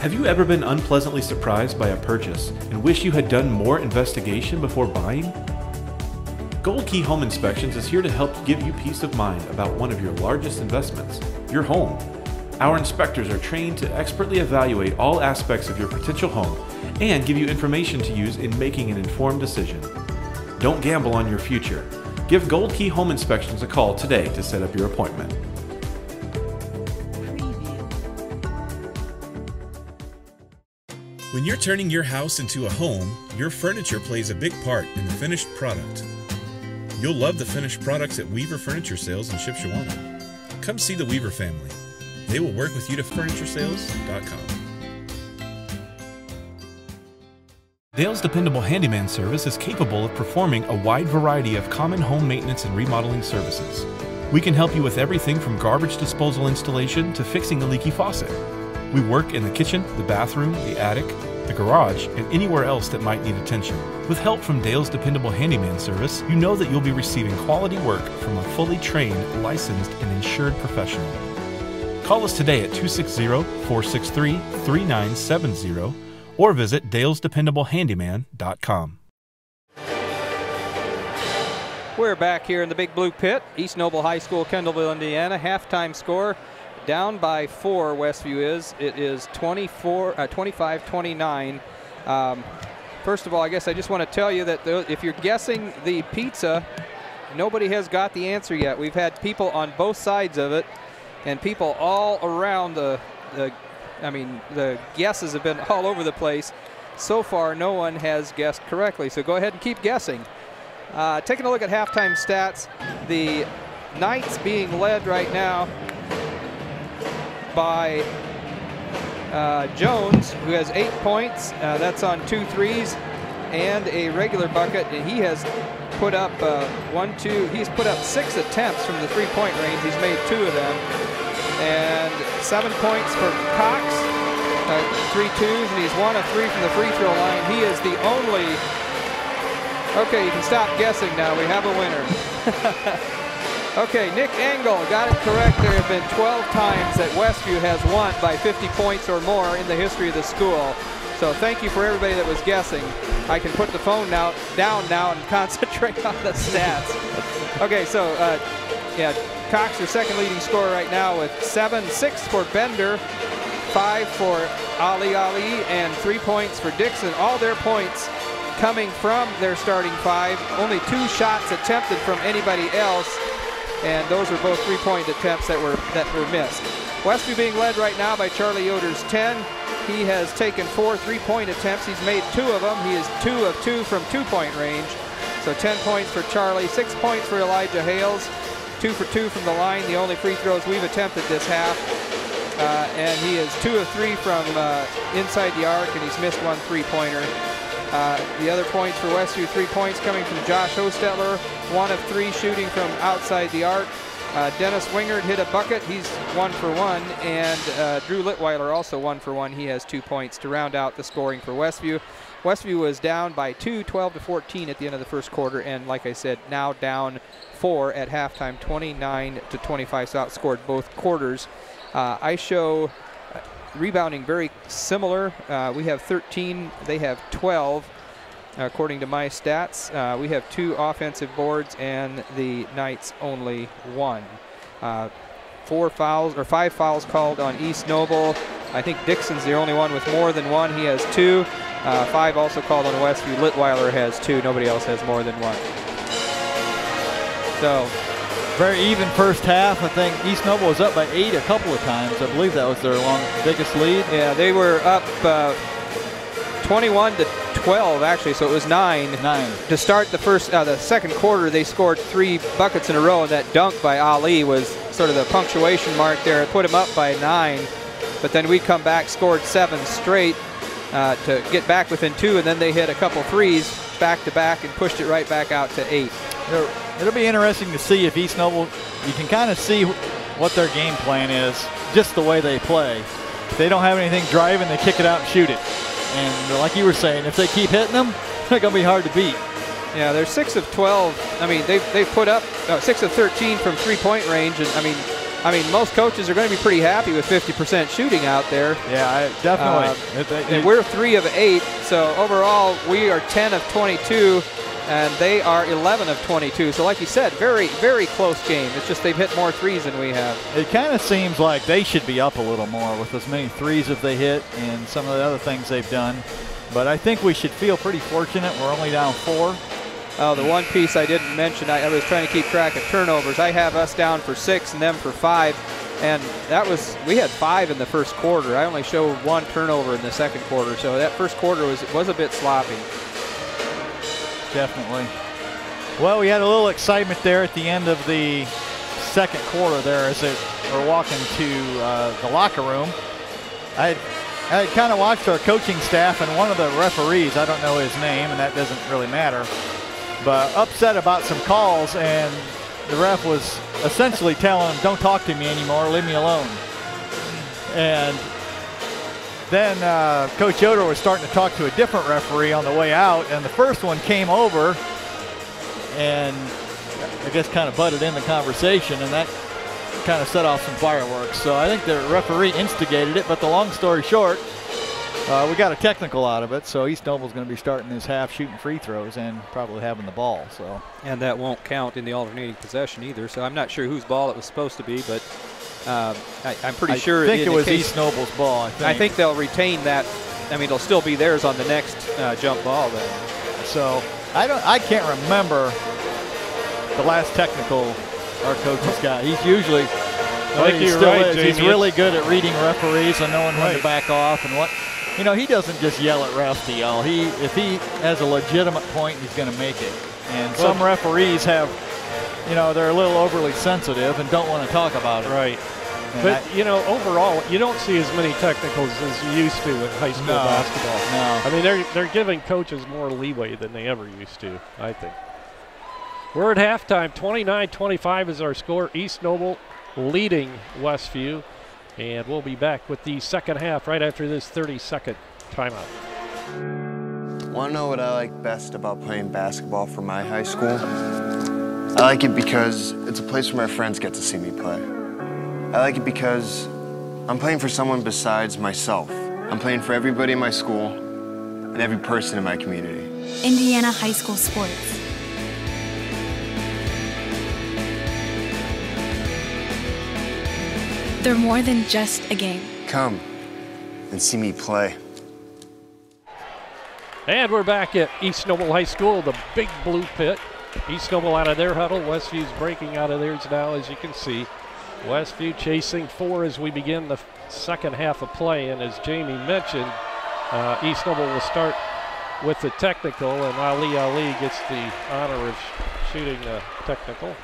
Have you ever been unpleasantly surprised by a purchase and wish you had done more investigation before buying? Gold Key Home Inspections is here to help give you peace of mind about one of your largest investments, your home. Our inspectors are trained to expertly evaluate all aspects of your potential home and give you information to use in making an informed decision. Don't gamble on your future. Give Gold Key Home Inspections a call today to set up your appointment. When you're turning your house into a home, your furniture plays a big part in the finished product. You'll love the finished products at Weaver Furniture Sales in Shipshewana. Come see the Weaver family. They will work with you to FurnitureSales.com. Dale's Dependable Handyman Service is capable of performing a wide variety of common home maintenance and remodeling services. We can help you with everything from garbage disposal installation to fixing a leaky faucet. We work in the kitchen, the bathroom, the attic, the garage, and anywhere else that might need attention. With help from Dale's Dependable Handyman Service, you know that you'll be receiving quality work from a fully trained, licensed, and insured professional. Call us today at 260-463-3970 or visit dalesdependablehandyman.com. We're back here in the Big Blue Pit, East Noble High School, Kendallville, Indiana. Halftime score down by 4, Westview is. It is 25-29. First of all, I guess I just want to tell you that if you're guessing the pizza, nobody has got the answer yet. We've had people on both sides of it and people all around the guesses have been all over the place. So far, no one has guessed correctly, so go ahead and keep guessing. Taking a look at halftime stats, the Knights being led right now by Jones, who has 8 points. That's on 2 threes and a regular bucket, and he has put up he's put up 6 attempts from the 3-point range. He's made 2 of them. And 7 points for Cox, 3 twos, and he's 1 of 3 from the free throw line. He is the only, okay, you can stop guessing now, we have a winner. Okay, Nick Engel got it correct. There have been 12 times that Westview has won by 50 points or more in the history of the school. So thank you for everybody that was guessing. I can put the phone down now and concentrate on the stats. Okay, so yeah, Cox, your second leading scorer right now with 7, 6 for Bender, 5 for Ali, and 3 points for Dixon. All their points coming from their starting 5. Only 2 shots attempted from anybody else, and those were both 3-point attempts that were missed. Westview being led right now by Charlie Yoder's 10. He has taken 4 3-point attempts. He's made 2 of them. He is 2 of 2 from 2-point range. So 10 points for Charlie, 6 points for Elijah Hales, 2 for 2 from the line, the only free throws we've attempted this half. And he is 2 of 3 from inside the arc, and he's missed 1 3-pointer. The other points for Westview, 3 points coming from Josh Hostetler, 1 of 3 shooting from outside the arc. Dennis Wingard hit a bucket. He's 1 for 1, and Drew Litweiler also 1 for 1. He has 2 points to round out the scoring for Westview. Westview was down by 2, 12-14 at the end of the first quarter, and like I said, now down 4 at halftime, 29-25, so outscored both quarters. I show rebounding very similar. We have 13, they have 12. According to my stats, we have 2 offensive boards and the Knights only 1. 5 fouls called on East Noble. I think Dixon's the only one with more than 1. He has 2. 5 also called on Westview. Litweiler has 2. Nobody else has more than 1. So very even first half. I think East Noble was up by 8 a couple of times. I believe that was their biggest lead. Yeah, they were up 21-12 actually, so it was 9. To start the second quarter. They scored 3 buckets in a row, and that dunk by Ali was sort of the punctuation mark there. It put him up by 9, but then we come back, scored 7 straight to get back within 2, and then they hit a couple threes back to back and pushed it right back out to 8. It'll be interesting to see if East Noble, you can kind of see what their game plan is, just the way they play. If they don't have anything driving, they kick it out and shoot it. And like you were saying, if they keep hitting them, they're going to be hard to beat. Yeah, they're 6 of 12. I mean, they've put up 6 of 13 from three-point range, and I mean, most coaches are going to be pretty happy with 50% shooting out there. Yeah, definitely. And we're 3 of 8, so overall we are 10 of 22, and they are 11 of 22. So like you said, very, very close game. It's just they've hit more threes than we have. It kind of seems like they should be up a little more with as many threes as they hit and some of the other things they've done. But I think we should feel pretty fortunate. We're only down 4. Oh, the one piece I didn't mention, I was trying to keep track of turnovers. I have us down for 6 and them for 5. And we had 5 in the first quarter. I only showed 1 turnover in the second quarter. So that first quarter was a bit sloppy. Definitely. Well, we had a little excitement there at the end of the second quarter there as we're walking to the locker room. I had kind of watched our coaching staff, and one of the referees, I don't know his name, and that doesn't really matter, but upset about some calls, and the ref was essentially telling him, don't talk to me anymore, leave me alone. And then Coach Yoder was starting to talk to a different referee on the way out, and the first one came over and I guess kind of butted in the conversation, and that kind of set off some fireworks. So I think the referee instigated it, but the long story short, we got a technical out of it, so East Noble's going to be starting this half shooting free throws and probably having the ball. So, and that won't count in the alternating possession either, so I'm not sure whose ball it was supposed to be, but I'm pretty sure. I think it was East Noble's ball. I think they'll retain that. I mean, it'll still be theirs on the next jump ball then. So I can't remember the last technical our coach has got. He's usually, he's really good at reading referees and knowing when to back off and what. You know, he doesn't just yell at refs to yell. If he has a legitimate point, he's going to make it. And some referees have, they're a little overly sensitive and don't want to talk about it. Right. But, overall, you don't see as many technicals as you used to in high school basketball. No. I mean, they're giving coaches more leeway than they ever used to, I think. We're at halftime. 29-25 is our score. East Noble leading Westview. And we'll be back with the second half right after this 30-second timeout. Want to know what I like best about playing basketball for my high school? I like it because it's a place where my friends get to see me play. I like it because I'm playing for someone besides myself. I'm playing for everybody in my school and every person in my community. Indiana High School Sports. They're more than just a game. Come and see me play. And we're back at East Noble High School, the big blue pit. East Noble out of their huddle. Westview's breaking out of theirs now, as you can see. Westview chasing 4 as we begin the second half of play. And as Jamie mentioned, East Noble will start with the technical, and Ali gets the honor of shooting the technical.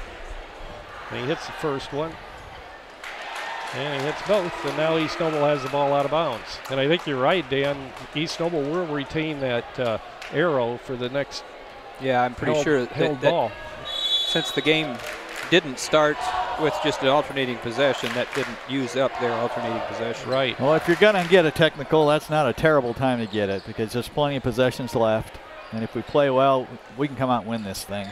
And he hits the first one. And he hits both, and now East Noble has the ball out of bounds. And I think you're right, Dan. East Noble will retain that arrow for the next. Yeah, I'm pretty sure that ball. Since the game didn't start with just an alternating possession, that didn't use up their alternating possession. Right. Well, if you're going to get a technical, that's not a terrible time to get it because there's plenty of possessions left. And if we play well, we can come out and win this thing.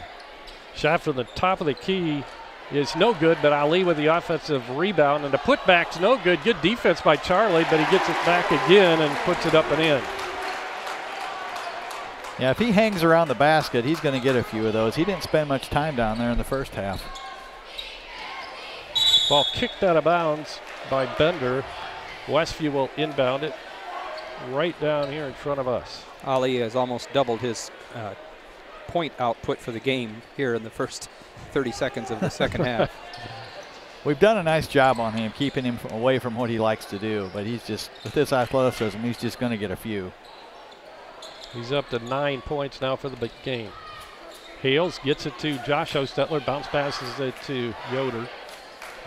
Shot from the top of the key is no good, but Ali with the offensive rebound, and the putback's no good. Good defense by Charlie, but he gets it back again and puts it up and in. Yeah, if he hangs around the basket, he's going to get a few of those. He didn't spend much time down there in the first half. Ball kicked out of bounds by Bender. Westview will inbound it. right down here in front of us. Ali has almost doubled his point output for the game here in the first 30 seconds of the second half. We've done a nice job on him, keeping him away from what he likes to do, but he's just, with this athleticism, he's just going to get a few. He's up to 9 points now for the big game. Hales gets it to Josh Hostetler, bounce passes it to Yoder.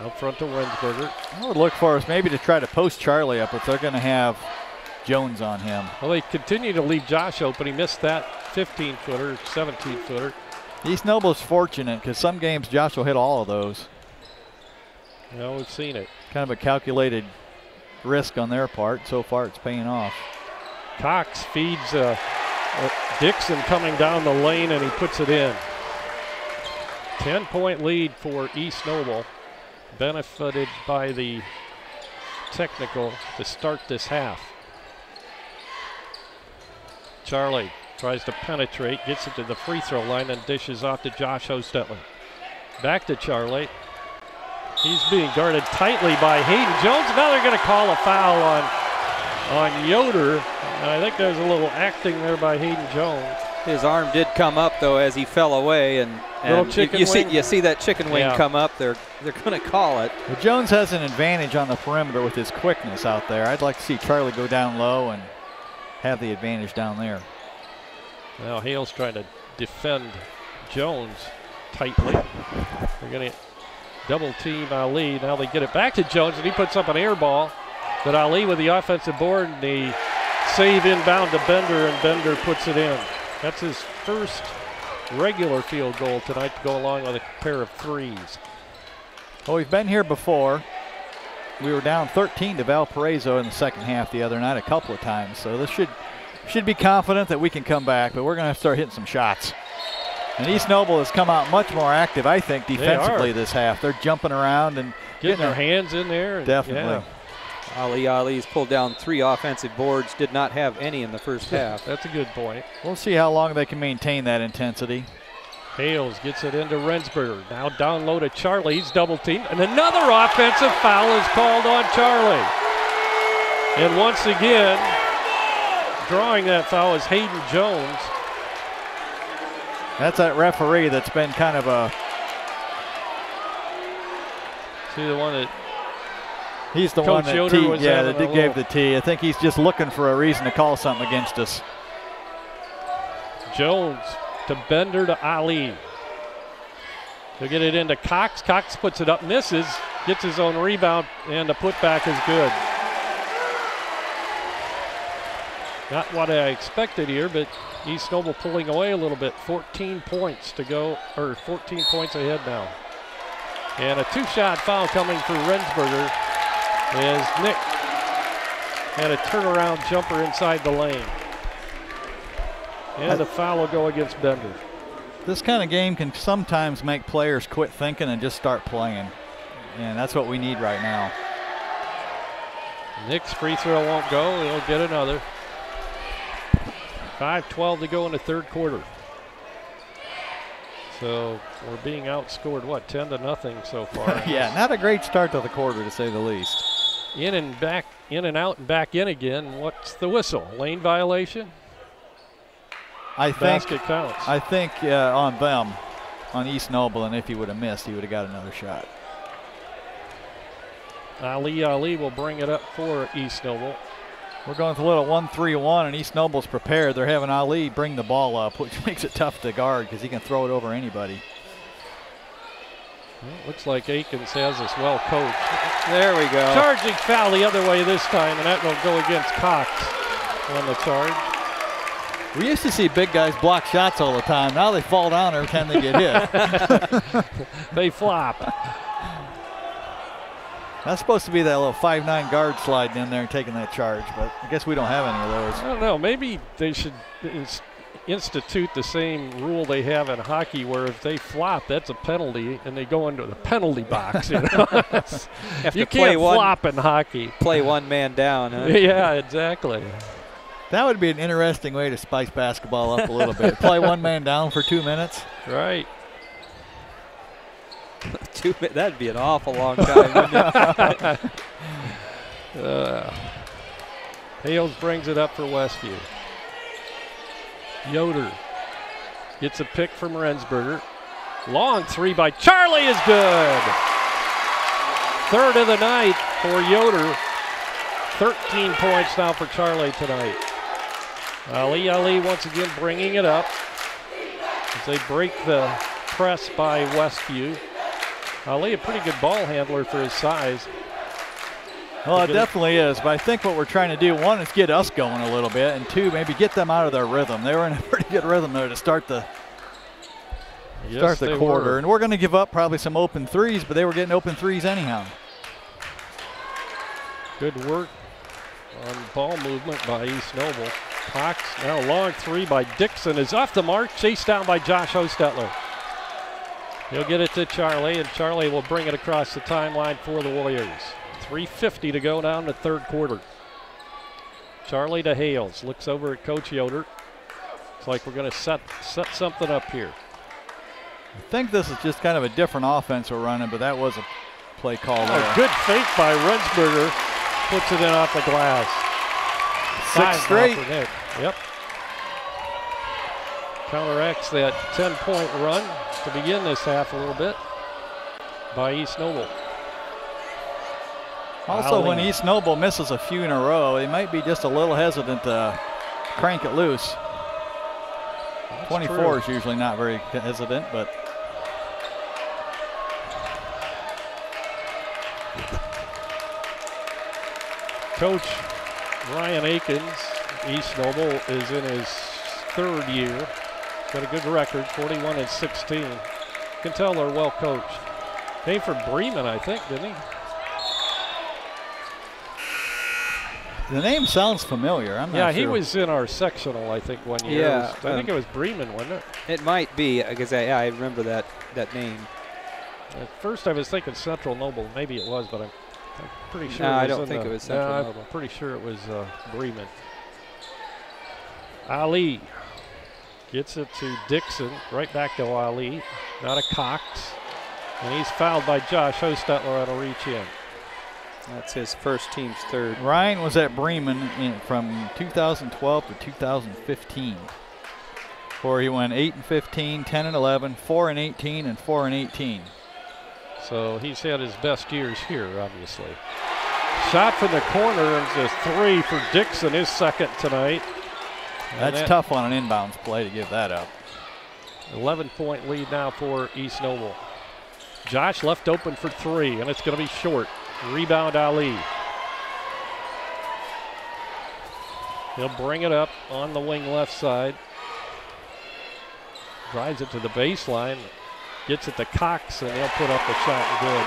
Out front to Rensberger. I would look for us maybe to try to post Charlie up, but they're going to have Jones on him. Well, they continue to leave Josh open. He missed that 15-footer, 17-footer. East Noble's fortunate because some games Josh will hit all of those. Well, we've seen it. Kind of a calculated risk on their part. So far, it's paying off. Cox feeds Dixon coming down the lane, and he puts it in. 10-point lead for East Noble, benefited by the technical to start this half. Charlie tries to penetrate, gets it to the free throw line, and dishes off to Josh Hostetler. Back to Charlie. He's being guarded tightly by Hayden Jones. Now they're going to call a foul on Yoder. And I think there's a little acting there by Hayden Jones. His arm did come up, though, as he fell away. And you see that chicken wing come up. They're going to call it. Well, Jones has an advantage on the perimeter with his quickness out there. I'd like to see Charlie go down low and have the advantage down there. Now Hale's trying to defend Jones tightly. They're going to double team Ali. Now they get it back to Jones, and he puts up an air ball. But Ali with the offensive board, and the save inbound to Bender, and Bender puts it in. That's his first regular field goal tonight to go along with a pair of threes. Well, we've been here before. We were down 13 to Valparaiso in the second half the other night a couple of times. So this should be confident that we can come back, but we're going to have to start hitting some shots. And East Noble has come out much more active, I think, defensively this half. They're jumping around and getting their hands in there. Definitely. Yeah. Ali's pulled down 3 offensive boards, did not have any in the first half. That's a good point. We'll see how long they can maintain that intensity. Hales gets it into Rensberger. Now down low to Charlie. He's double teamed. And another offensive foul is called on Charlie. And once again, drawing that foul is Hayden Jones. That's that referee that's been kind of a... See the one that... He's the Coach one that gave the tee. I think he's just looking for a reason to call something against us. Jones to Bender to Ali. They'll get it into Cox. Cox puts it up, misses, gets his own rebound, and the putback is good. Not what I expected here, but East Noble pulling away a little bit. 14 points to go, or 14 points ahead now. And a 2-shot foul coming for Rensberger as Nick had a turnaround jumper inside the lane. And the foul will go against Bender. This kind of game can sometimes make players quit thinking and just start playing. And that's what we need right now. Nick's free throw won't go. He'll get another. 5:12 to go in the third quarter. So we're being outscored, what, 10-0 so far? Yeah, not a great start to the quarter, to say the least. In and back, in and out and back in again. What's the whistle? Lane violation? Basket counts. I think on them, on East Noble, and if he would have missed, he would have got another shot. Ali will bring it up for East Noble. We're going with a little 1-3-1, and East Noble's prepared. They're having Ali bring the ball up, which makes it tough to guard because he can throw it over anybody. Well, looks like Akins has us well coached. There we go. Charging foul the other way this time, and that will go against Cox on the charge. We used to see big guys block shots all the time. Now they fall down every time they get hit. They flop. That's supposed to be that little 5'9" guard sliding in there and taking that charge, but I guess we don't have any of those. I don't know. Maybe they should institute the same rule they have in hockey, where if they flop, that's a penalty, and they go into the penalty box. You know? You can't flop in hockey. Play one man down, huh? Yeah, exactly. That would be an interesting way to spice basketball up a little bit. Play one man down for 2 minutes. Right. 2 minutes, that'd be an awful long time, wouldn't it? Hales brings it up for Westview. Yoder gets a pick from Rensberger. Long three by Charlie is good. Third of the night for Yoder. 13 points now for Charlie tonight. Ali once again bringing it up as they break the press by Westview. Ali, a pretty good ball handler for his size. Well, it definitely is, but I think what we're trying to do, one, is get us going a little bit, and two, maybe get them out of their rhythm. They were in a pretty good rhythm there to start the quarter. And we're going to give up probably some open threes, but they were getting open threes anyhow. Good work on ball movement by East Noble. Cox, now a long three by Dixon, is off the mark, chased down by Josh Hostetler. He'll get it to Charlie, and Charlie will bring it across the timeline for the Warriors. 3:50 to go down the third quarter. Charlie to Hales, looks over at Coach Yoder. It's like we're going to set something up here. I think this is just kind of a different offense we're running, but that was a play call there. Good fake by Rensberger, puts it in off the glass. 6 straight. Yep. Counteracts that 10-point run to begin this half a little bit by East Noble. Also, when East Noble misses a few in a row, they might be just a little hesitant to crank it loose. That's 24 true. is usually not very hesitant, but Coach Ryan Akins, East Noble, is in his third year. Got a good record, 41-16. You can tell they're well coached. Came from Bremen, I think, didn't he? the name sounds familiar. I'm not sure. Yeah, he was in our sectional, I think, one year. Yeah, I think it was Bremen, wasn't it? It might be, because I remember that name. At first I was thinking Central Noble. Maybe it was, but I'm pretty sure No, it was I don't think it was Central Noble. I'm pretty sure it was Bremen. Ali gets it to Dixon. Right back to Ali. Now to Cox. And he's fouled by Josh Hostetler on a reach in. That's his first team's third. Ryan was at Bremen from 2012 to 2015, where he went 8-15, 10-11, 4-18, and 4-18. So he's had his best years here, obviously. Shot from the corner and just three for Dixon, his second tonight. That's tough on an inbounds play to give that up. 11-point lead now for East Noble. Josh left open for three, and it's going to be short. Rebound Ali. He'll bring it up on the wing left side. Drives it to the baseline. Gets it to Cox, and he'll put up a shot and good.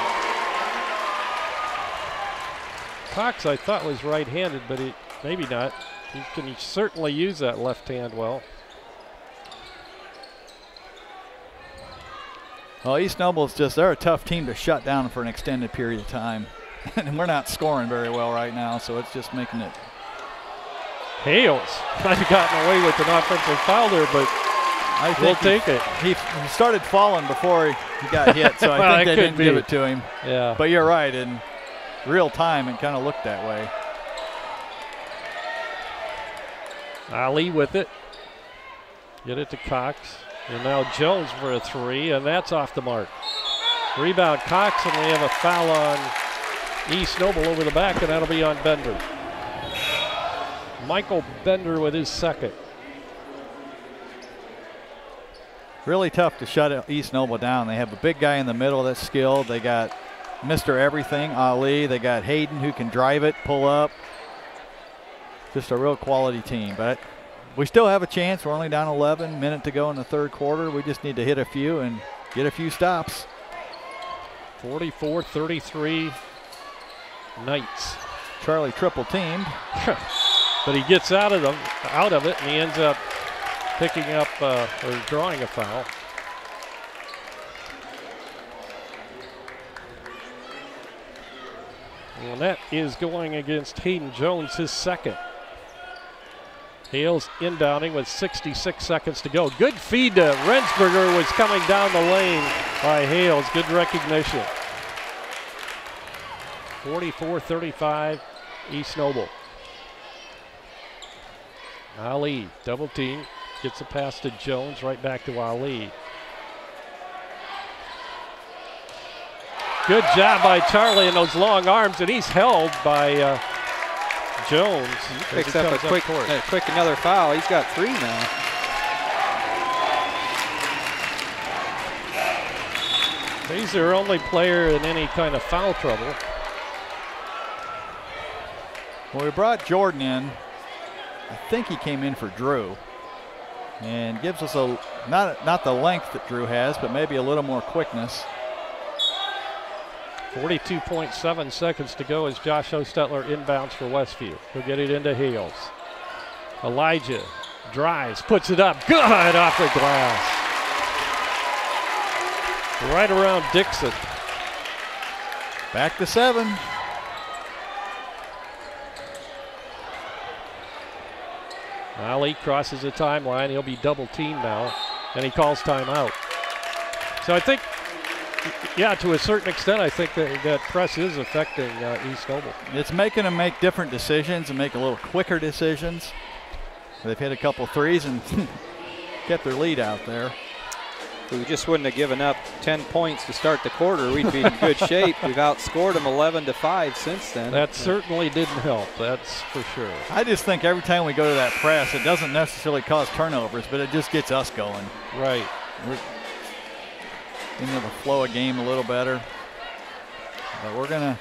Cox, I thought, was right-handed, but maybe not. He can certainly use that left hand well. Well, East Noble's they're a tough team to shut down for an extended period of time. And we're not scoring very well right now, so it's just making it. Hales might have gotten away with an offensive foul there, but I think we'll take it. He started falling before he got hit, so I think they didn't give it to him. Yeah. But you're right, in real time, it kind of looked that way. Ali with it. Get it to Cox. And now Jones for a three, and that's off the mark. Rebound Cox, and we have a foul on East Noble over the back, and that'll be on Bender. Michael Bender with his second. Really tough to shut East Noble down. They have a big guy in the middle that's skilled. They got Mr. Everything, Ali. They got Hayden, who can drive it, pull up. Just a real quality team. But we still have a chance. We're only down 11, minute to go in the third quarter. We just need to hit a few and get a few stops. 44-33 Knights. Charlie triple teamed. But he gets out of it, and he ends up picking up or drawing a foul. And that is going against Hayden Jones, his second. Hales inbounding with 66 seconds to go. Good feed to Rensberger, was coming down the lane by Hales. Good recognition. 44-35 East Noble. Ali, double team, gets a pass to Jones, right back to Ali. Good job by Charlie in those long arms, and he's held by Jones. He picks up a quick another foul. He's got 3 now. He's their only player in any kind of foul trouble. Well, we brought Jordan in. I think he came in for Drew, and gives us a not the length that Drew has, but maybe a little more quickness. 42.7 seconds to go as Josh Hostetler inbounds for Westview. He'll get it into Hales. Elijah drives, puts it up, good off the glass. Right around Dixon. Back to 7. Ali crosses the timeline. He'll be double teamed now, and he calls timeout. So I think, yeah, to a certain extent, I think that press is affecting East Noble. It's making them make different decisions and make a little quicker decisions. They've hit a couple threes and kept their lead out there. If we just wouldn't have given up 10 points to start the quarter, we'd be in good shape. We've outscored them 11-5 since then. That certainly didn't help, that's for sure. I just think every time we go to that press, it doesn't necessarily cause turnovers, but it just gets us going. Right. We're into the flow of game a little better. But we're going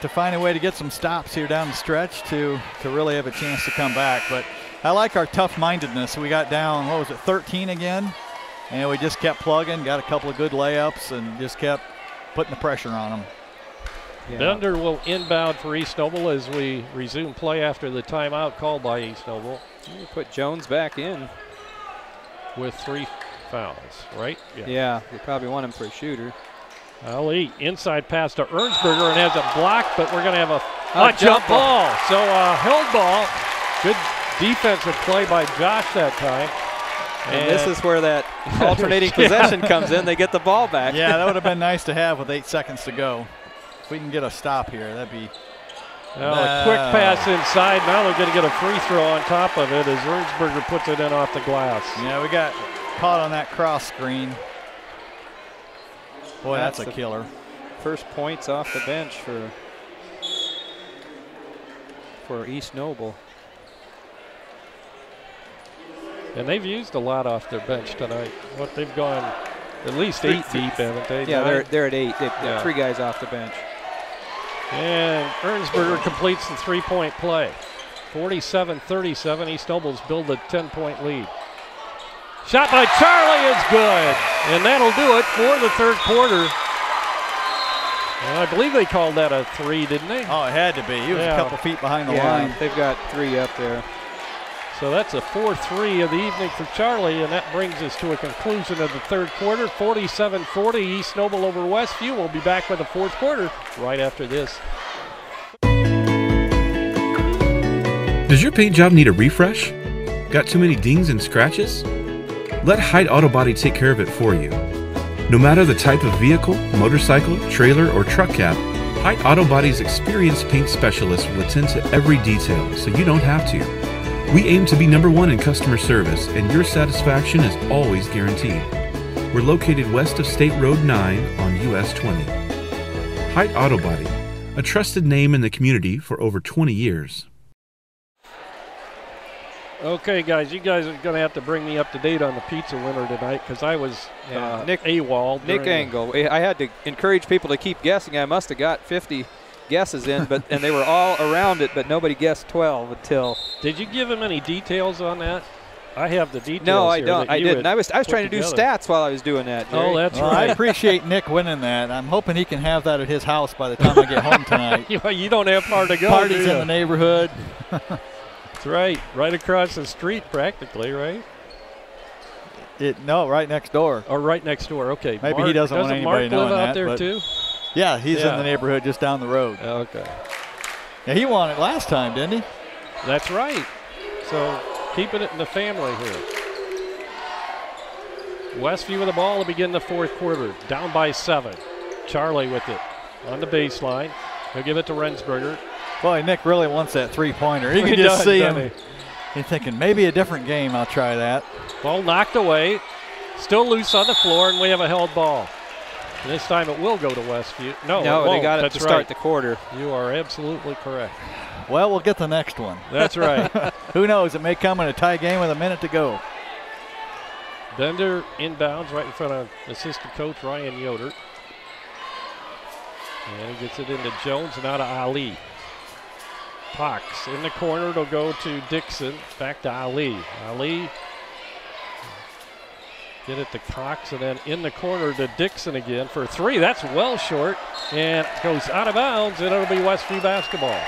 to find a way to get some stops here down the stretch to really have a chance to come back. But I like our tough-mindedness. We got down, what was it, 13 again? And we just kept plugging, got a couple of good layups, and just kept putting the pressure on them. Yeah. Bender will inbound for East Noble as we resume play after the timeout called by East Noble. You put Jones back in. With 3 fouls, right? Yeah, you probably want him for a shooter. Ali, inside pass to Ernsberger and has it blocked, but we're going to have a jump ball. So held ball. Good defensive play by Josh that time. And this is where that alternating possession comes in. They get the ball back. Yeah, that would have been nice to have with 8 seconds to go. If we can get a stop here, that'd be. A quick pass inside. Now they're going to get a free throw on top of it as Ernsberger puts it in off the glass. Yeah, we got caught on that cross screen. Boy, that's a killer. First points off the bench for East Noble. And they've used a lot off their bench tonight. What they've gone at least 8 deep, haven't they? Yeah, they're at 8. They've 3 guys off the bench. And Ernsberger completes the 3-point play. 47-37. East Noble's build a 10-point lead. Shot by Charlie is good, and that'll do it for the third quarter. And I believe they called that a 3, didn't they? Oh, it had to be. He was a couple feet behind the line. They've got 3 up there. So that's a 4-3 of the evening for Charlie, and that brings us to a conclusion of the third quarter. 47-40, East Noble over Westview. We'll be back with the fourth quarter right after this. Does your paint job need a refresh? Got too many dings and scratches? Let Hyde Auto Body take care of it for you. No matter the type of vehicle, motorcycle, trailer, or truck cab, Hyde Auto Body's experienced paint specialists will attend to every detail so you don't have to. We aim to be #1 in customer service, and your satisfaction is always guaranteed. We're located west of State Road 9 on US 20. Hyde Auto Body, a trusted name in the community for over 20 years. Okay, guys, you guys are going to have to bring me up to date on the pizza winner tonight because I was AWOL. Nick Engel. I had to encourage people to keep guessing. I must have got 50 guesses in, and they were all around it, but nobody guessed 12 until. Did you give him any details on that? I have the details. No, I don't. I didn't. I was trying to do stats while I was doing that, Jerry. Oh, that's right. I appreciate Nick winning that. I'm hoping he can have that at his house by the time I get home tonight. You don't have far to go. Parties in the neighborhood. That's right. Right across the street, practically, right? No, right next door. Oh, right next door. Okay. Maybe he doesn't want anybody knowing that. Mark live out there too? Yeah, he's in the neighborhood just down the road. Okay. Yeah, he won it last time, didn't he? That's right. So keeping it in the family here. Westview with the ball to begin the fourth quarter. Down by 7. Charlie with it on the baseline. He'll give it to Rensberger. Boy, Nick really wants that three-pointer. You can just see him You're thinking maybe a different game. I'll try that. Ball knocked away. Still loose on the floor, and we have a held ball. And this time it will go to Westview. No, they got it to start the quarter. You are absolutely correct. Well, we'll get the next one. That's right. Who knows? It may come in a tie game with a minute to go. Bender inbounds right in front of assistant coach Ryan Yoder. And he gets it into Jones and out to Ali. Pox in the corner. It'll go to Dixon. Back to Ali. Ali get it to Cox, and then in the corner to Dixon again for 3. That's well short, and goes out of bounds, and it'll be Westview basketball.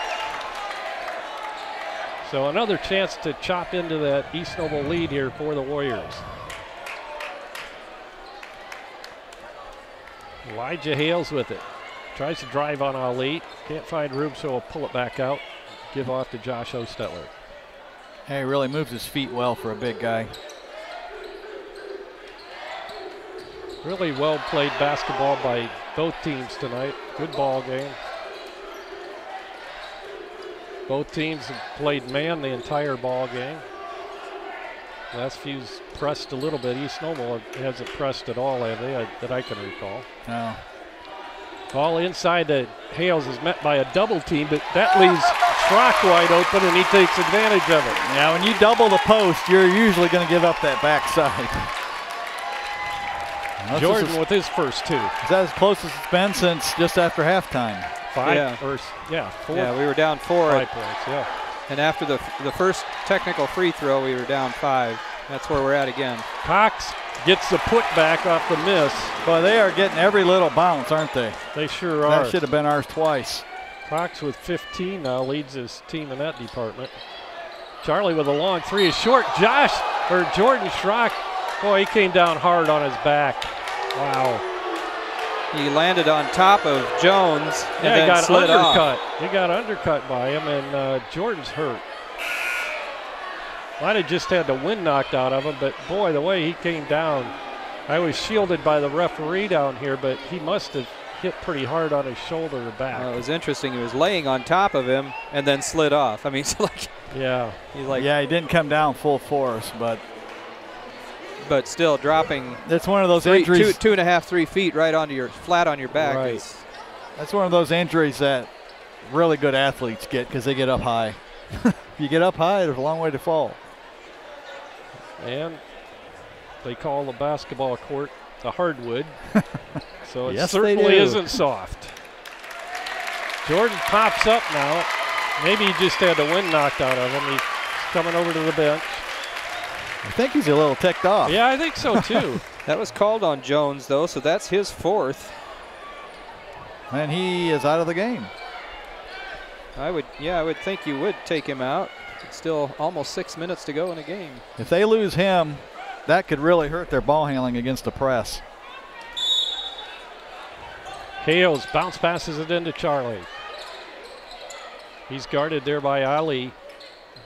So another chance to chop into that East Noble lead here for the Warriors. Elijah Hales with it. Tries to drive on Ali. Can't find room, so he'll pull it back out. Give off to Josh Hostetler. Hey, he really moves his feet well for a big guy. Really well played basketball by both teams tonight. Good ball game. Both teams have played man the entire ball game. Westview's pressed a little bit. East Noble hasn't pressed at all, have they, that I can recall. No. Ball inside to Hales is met by a double team, but that leaves Schrock wide open, and he takes advantage of it. Yeah, when you double the post, you're usually going to give up that backside. Jordan with his first 2. Is that as close as it's been since just after halftime? 4. Yeah, we were down 4. 5 points, yeah. And after the first technical free throw, we were down 5. That's where we're at again. Cox gets the putback off the miss. Well, they are getting every little bounce, aren't they? They sure are. That should have been ours twice. Cox with 15 now leads his team in that department. Charlie with a long 3 is short. Jordan Schrock, boy, he came down hard on his back. Wow. He landed on top of Jones and then got slid undercut. off. He got undercut by him, and Jordan's hurt. Might have just had the wind knocked out of him, but boy, the way he came down. I was shielded by the referee down here, but he must have hit pretty hard on his shoulder or back. Well, it was interesting. He was laying on top of him and then slid off. I mean, yeah. He's like, yeah, he didn't come down full force, but still dropping. That's one of those injuries. 2.5, 3 feet right onto your flat on your back. Right. That's one of those injuries that really good athletes get because they get up high. If you get up high, there's a long way to fall. And they call the basketball court the hardwood, so it Yes, certainly isn't soft. Jordan pops up now. Maybe he just had the wind knocked out of him. He's coming over to the bench. I think he's a little ticked off. Yeah, I think so too. That was called on Jones, though, so that's his 4th. And he is out of the game. I would think you would take him out. It's still almost 6 minutes to go in a game. If they lose him, that could really hurt their ball handling against the press. Hales bounce passes it into Charlie. He's guarded there by Ali.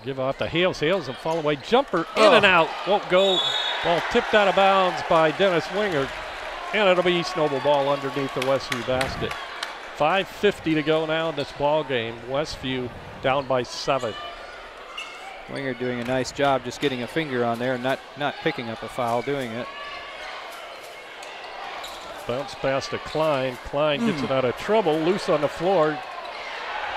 Give off to Hales. Hales a fall away jumper in and out. Won't go. Ball tipped out of bounds by Dennis Winger. And it'll be East Noble ball underneath the Westview basket. 5:50 to go now in this ball game. Westview down by 7. Winger doing a nice job just getting a finger on there and not picking up a foul doing it. Bounce pass to Klein. Klein gets it out of trouble. Loose on the floor.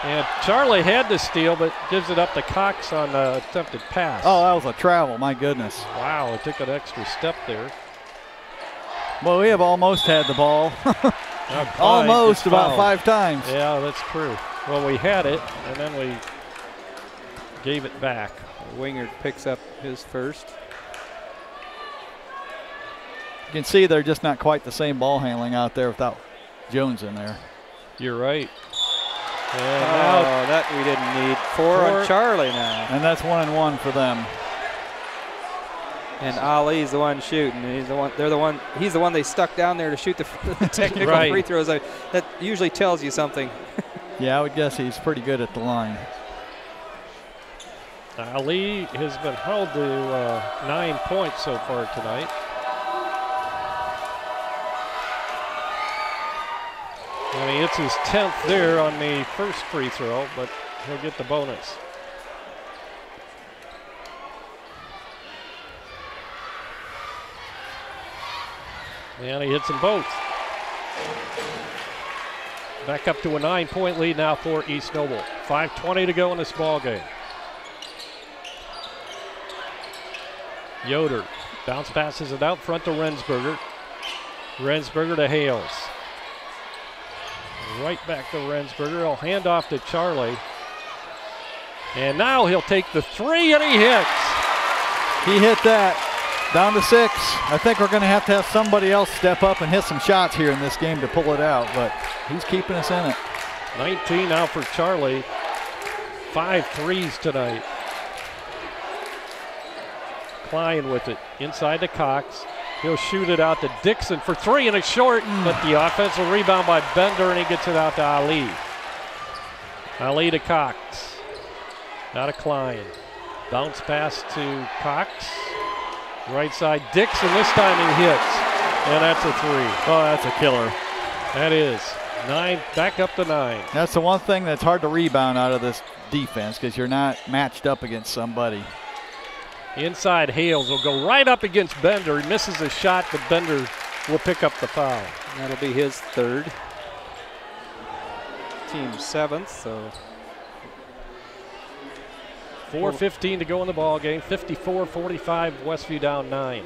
And Charlie had to steal, but gives it up to Cox on the attempted pass. Oh, that was a travel, my goodness. Wow, it took an extra step there. Well, we have almost had the ball. Almost about 5 times. Yeah, that's true. Well, we had it, and then we gave it back. Winger picks up his first. You can see they're just not quite the same ball handling out there without Jones in there. You're right. And that we didn't need. 4 on Charlie now. And that's 1-1 for them. And Ali's the one shooting. He's the one they stuck down there to shoot the technical free throws. That usually tells you something. Yeah, I would guess he's pretty good at the line. Ali has been held to 9 points so far tonight. And he hits his 10th there on the first free throw, but he'll get the bonus. And he hits them both. Back up to a 9-point lead now for East Noble. 5:20 to go in this ball game. Yoder bounce passes it out front to Rensberger. Rensberger to Hales. Right back to Rensberger. He'll hand off to Charlie. And now he'll take the three, and he hits. He hit that. Down to 6. I think we're going to have somebody else step up and hit some shots here in this game to pull it out, but he's keeping us in it. 19 now for Charlie. 5 threes tonight. Klein with it inside to Cox. He'll shoot it out to Dixon for 3, and it's short, but the offensive rebound by Bender, and he gets it out to Ali. Ali to Cox. Now to Klein. Bounce pass to Cox. Right side Dixon, this time he hits, and that's a 3. Oh, that's a killer. That is. 9, back up to 9. That's the one thing that's hard to rebound out of this defense because you're not matched up against somebody. Inside Hales will go right up against Bender. He misses a shot, but Bender will pick up the foul. That'll be his 3rd. Team 7th, so 4:15 to go in the ball game. 54-45, Westview down 9.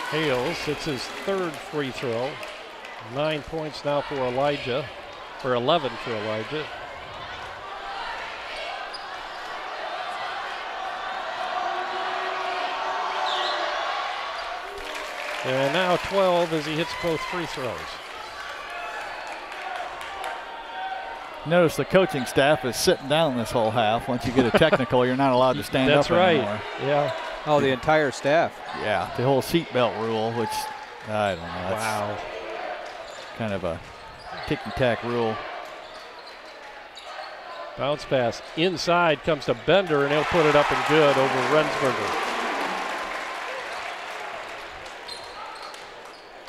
Hales, it's his 3rd free throw. 9 points now for Elijah, or 11 for Elijah. And now 12 as he hits both free throws. Notice the coaching staff is sitting down this whole half. Once you get a technical, you're not allowed to stand That's up right. anymore. Yeah. Oh, the entire staff. Yeah, the whole seatbelt rule, which I don't know. That's Wow. kind of a ticky-tack rule. Bounce pass inside comes to Bender, and he'll put it up and good over Rensberger.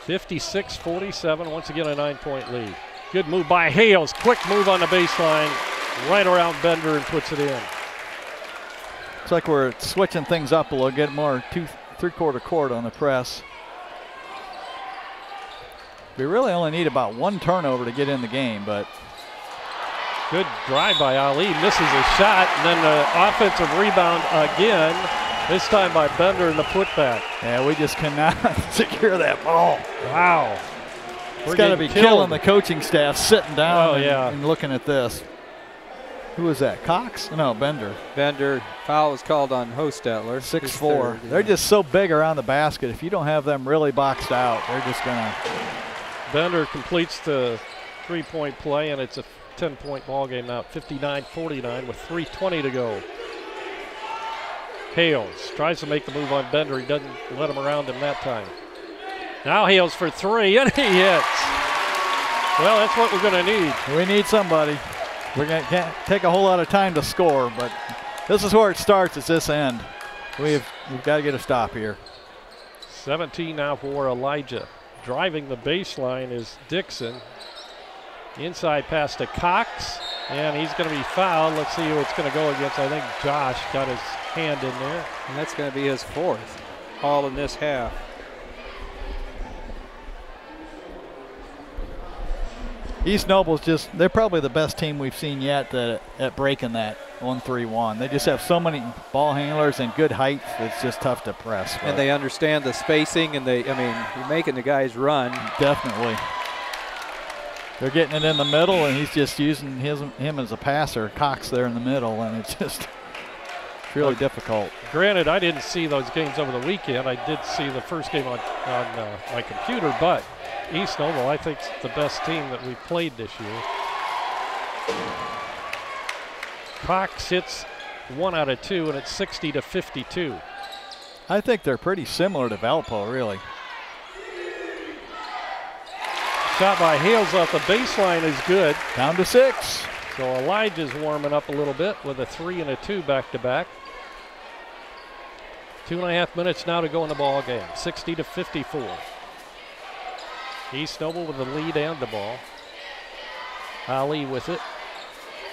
56-47, once again a 9-point lead. Good move by Hales, quick move on the baseline, right around Bender and puts it in. It's like we're switching things up a little, get more 3/4 court on the press. We really only need about 1 turnover to get in the game, but. Good drive by Ali, misses a shot, and then the offensive rebound again, this time by Bender in the putback. Yeah, we just cannot secure that ball. Wow. It's got to be killing the coaching staff sitting down and looking at this. Who was that, Cox? No, Bender. Bender, foul was called on Hostetler. 6'4". They're just so big around the basket. If you don't have them really boxed out, they're just going to. Bender completes the 3-point play, and it's a 10-point ball game now, 59-49 with 3:20 to go. Hales tries to make the move on Bender. He doesn't let him around him that time. Now Hales for 3, and he hits. Well, that's what we're going to need. We need somebody. Can't take a whole lot of time to score, but this is where it starts. It's this end. We've got to get a stop here. 17 now for Elijah. Driving the baseline is Dixon. Inside pass to Cox, and he's going to be fouled. Let's see who it's going to go against. I think Josh got his hand in there. And that's going to be his 4th, all in this half. East Noble's they're probably the best team we've seen yet at breaking that 1-3-1. They just have so many ball handlers and good height. It's just tough to press. And they understand the spacing, and you're making the guys run. Definitely. They're getting it in the middle, and he's just using him as a passer. Cox there in the middle, and it's just really difficult. Granted, I didn't see those games over the weekend. I did see the first game on my computer, but East Noble, I think, is the best team that we've played this year. Cox hits 1 out of 2, and it's 60-52. I think they're pretty similar to Valpo, really. Shot by Hales off the baseline is good. Down to 6. So Elijah's warming up a little bit with a 3 and a 2 back-to-back. 2.5 minutes now to go in the ball game. 60-54. East Noble with the lead and the ball. Ali with it.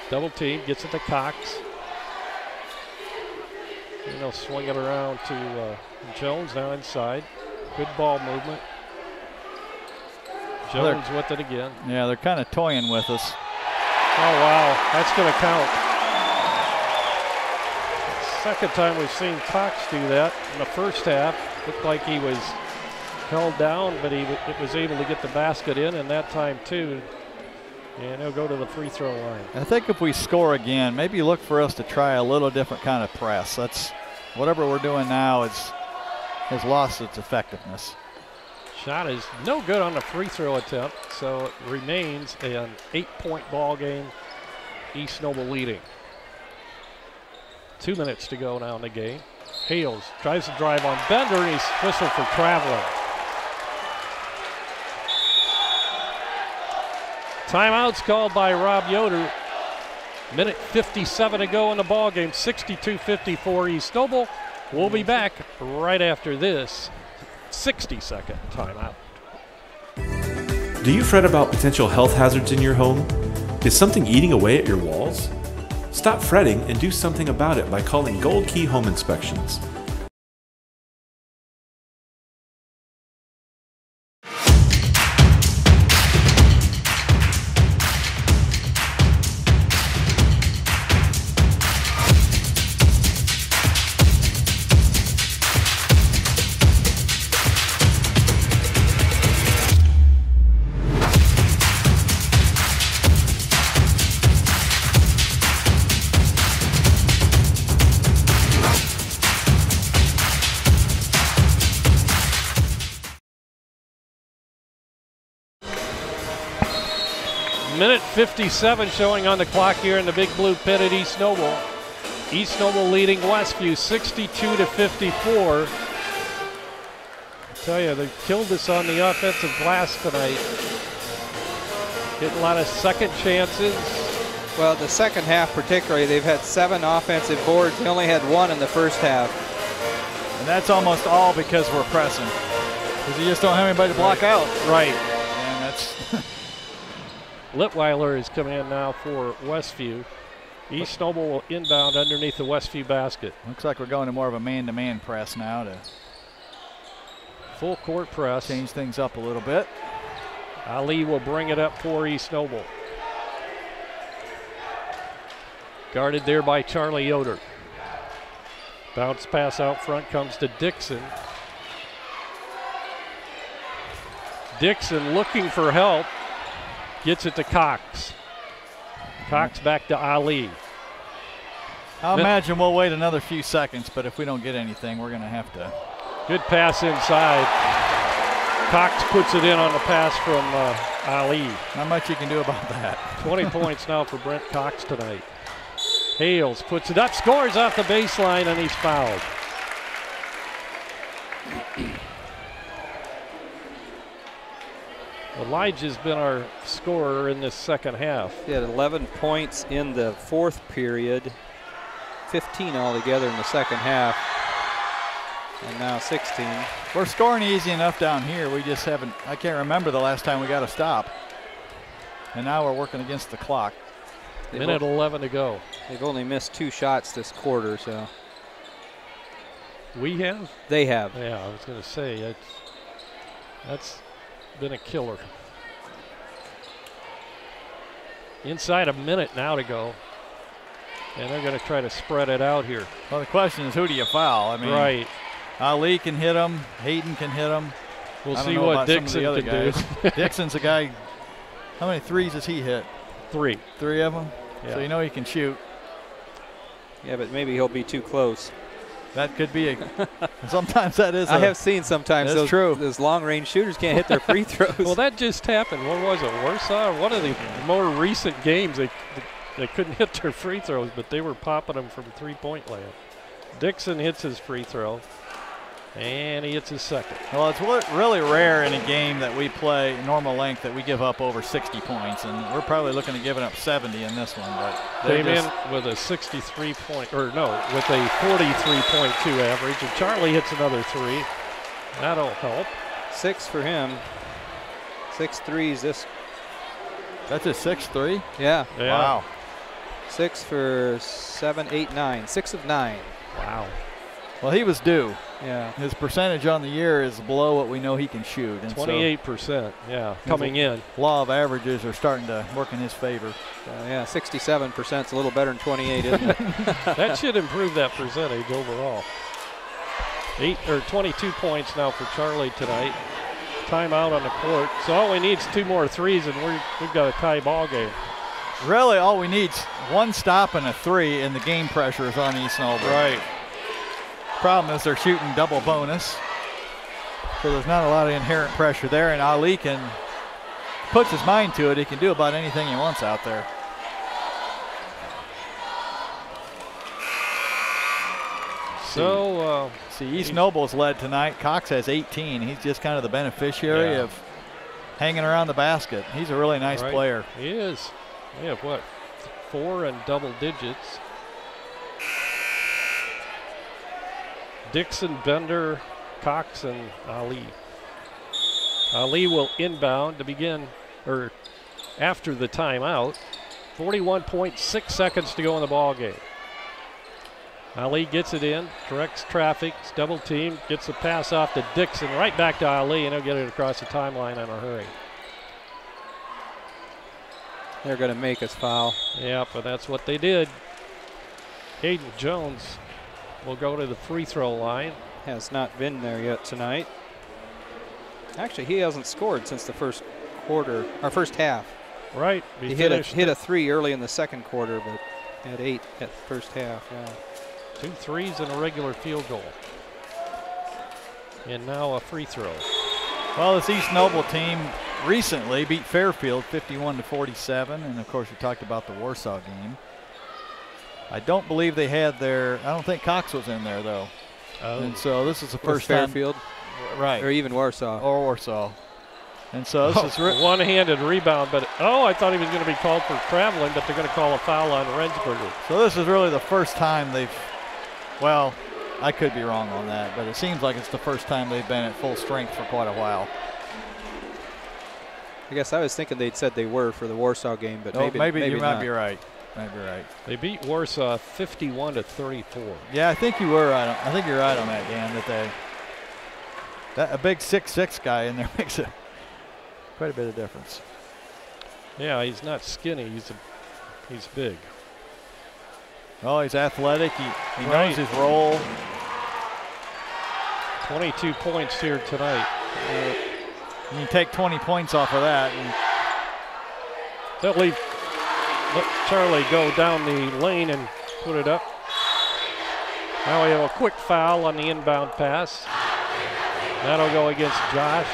Double team, gets it to Cox. And they'll swing it around to Jones now inside. Good ball movement. Jones with it again. Yeah, they're kind of toying with us. Oh, wow. That's going to count. Second time we've seen Cox do that in the first half. Looked like he was held down, but it was able to get the basket in, and that time too. And he'll go to the free throw line. I think if we score again, maybe look for us to try a little different kind of press. That's whatever we're doing now has lost its effectiveness. Shot is no good on the free throw attempt, so it remains an 8-point ball game. East Noble leading. 2 minutes to go now in the game. Hales tries to drive on Bender, and he's whistled for traveling. Timeout's called by Rob Yoder. Minute 57 to go in the ball game. 62-54 East Noble. We'll be back right after this 60-second timeout. Do you fret about potential health hazards in your home? Is something eating away at your walls? Stop fretting and do something about it by calling Gold Key Home Inspections. Minute 57 showing on the clock here in the Big Blue Pit at East Noble. East Noble leading Westview 62-54. I tell you, they killed us on the offensive glass tonight. Getting a lot of second chances. Well, the second half particularly, they've had 7 offensive boards. They only had 1 in the first half. And that's almost all because we're pressing. Because you just don't have anybody to block out. Right. And that's Litweiler is coming in now for Westview. East Noble will inbound underneath the Westview basket. Looks like we're going to more of a man-to-man press now to full court press. Change things up a little bit. Ali will bring it up for East Noble. Guarded there by Charlie Yoder. Bounce pass out front comes to Dixon. Dixon looking for help. Gets it to Cox. Cox back to Ali. I'll imagine we'll wait another few seconds, but if we don't get anything, we're going to have to. Good pass inside. Cox puts it in on the pass from Ali. Not much you can do about that. 20 points now for Brent Cox tonight. Hales puts it up, scores off the baseline, and he's fouled. Elijah's been our scorer in this second half. He had 11 points in the fourth period, 15 altogether in the second half, and now 16. We're scoring easy enough down here. We just haven't, I can't remember the last time we got a stop. And now we're working against the clock. Minute 11 to go. They've only missed 2 shots this quarter, so. We have? They have. Yeah, I was going to say, that's been a killer. Inside a minute now to go. And they're going to try to spread it out here. Well, the question is, who do you foul? I mean, right. Ali can hit him. Hayden can hit him. We'll see what Dixon can do. Dixon's a guy. How many threes has he hit? 3. 3 of them? Yeah. So you know he can shoot. Yeah, but maybe he'll be too close. That could be a. Sometimes that is. I have seen sometimes those long-range shooters can't hit their free throws. Well, that just happened. What was it? Warsaw? One of the more recent games, they couldn't hit their free throws, but they were popping them from three-point land. Dixon hits his free throw, and he hits his second. Well, it's really rare in a game that we play normal length that we give up over 60 points, and we're probably looking at giving up 70 in this one. But came in with a 63-point, or no, with a 43.2 average, and Charlie hits another 3. That'll help. 6 for him. 6 threes this. That's a 6-3? Yeah. Wow. 6 for 7, 8, 9. 6 of 9. Wow. Well, he was due. Yeah. His percentage on the year is below what we know he can shoot. 28%, yeah, coming in. Law of averages are starting to work in his favor. Yeah, 67% is a little better than 28, isn't it? That should improve that percentage overall. 22 points now for Charlie tonight. Timeout on the court. So all we need is 2 more threes, and we've got a tie ball game. Really, all we need is 1 stop and a 3, and the game pressure is on East Noble. Right. Problem is they're shooting double bonus, so there's not a lot of inherent pressure there, and Ali puts his mind to it. He can do about anything he wants out there. So, see, East Noble's led tonight. Cox has 18. He's just kind of the beneficiary of hanging around the basket. He's a really nice player. He is. We have, 4 in double digits. Dixon, Bender, Cox, and Ali. Ali will inbound to begin, or after the timeout. 41.6 seconds to go in the ball game. Ali gets it in, corrects traffic, double team, gets the pass off to Dixon, right back to Ali, and he'll get it across the timeline in a hurry. They're going to make us foul. Yeah, but that's what they did. Hayden Jones will go to the free throw line. Has not been there yet tonight. Actually, he hasn't scored since the first quarter, or first half. Right. He hit a 3 early in the second quarter, but had 8 at the first half. Yeah. 2 threes and a regular field goal. And now a free throw. Well, this East Noble team recently beat Fairfield 51-47, and of course we talked about the Warsaw game. I don't believe they had I don't think Cox was in there though. Oh. And so this is the first Fairfield. time. Right. Or even Warsaw. Or Warsaw. And so this is one-handed rebound, but I thought he was going to be called for traveling, but they're going to call a foul on Rensberger. So this is really the first time well, I could be wrong on that, but it seems like it's the first time they've been at full strength for quite a while. I guess I was thinking they'd said they were for the Warsaw game, but maybe you might not. be right. Might be right. They beat Warsaw 51-34. Yeah, I think you were right. I think you're right on that, Dan. That a big 6'6" guy in there makes quite a bit of difference. Yeah, he's not skinny. He's big. Oh, he's athletic. He knows his role. 22 points here tonight. You take 20 points off of that. They'll let Charlie go down the lane and put it up. Now we have a quick foul on the inbound pass. That'll go against Josh.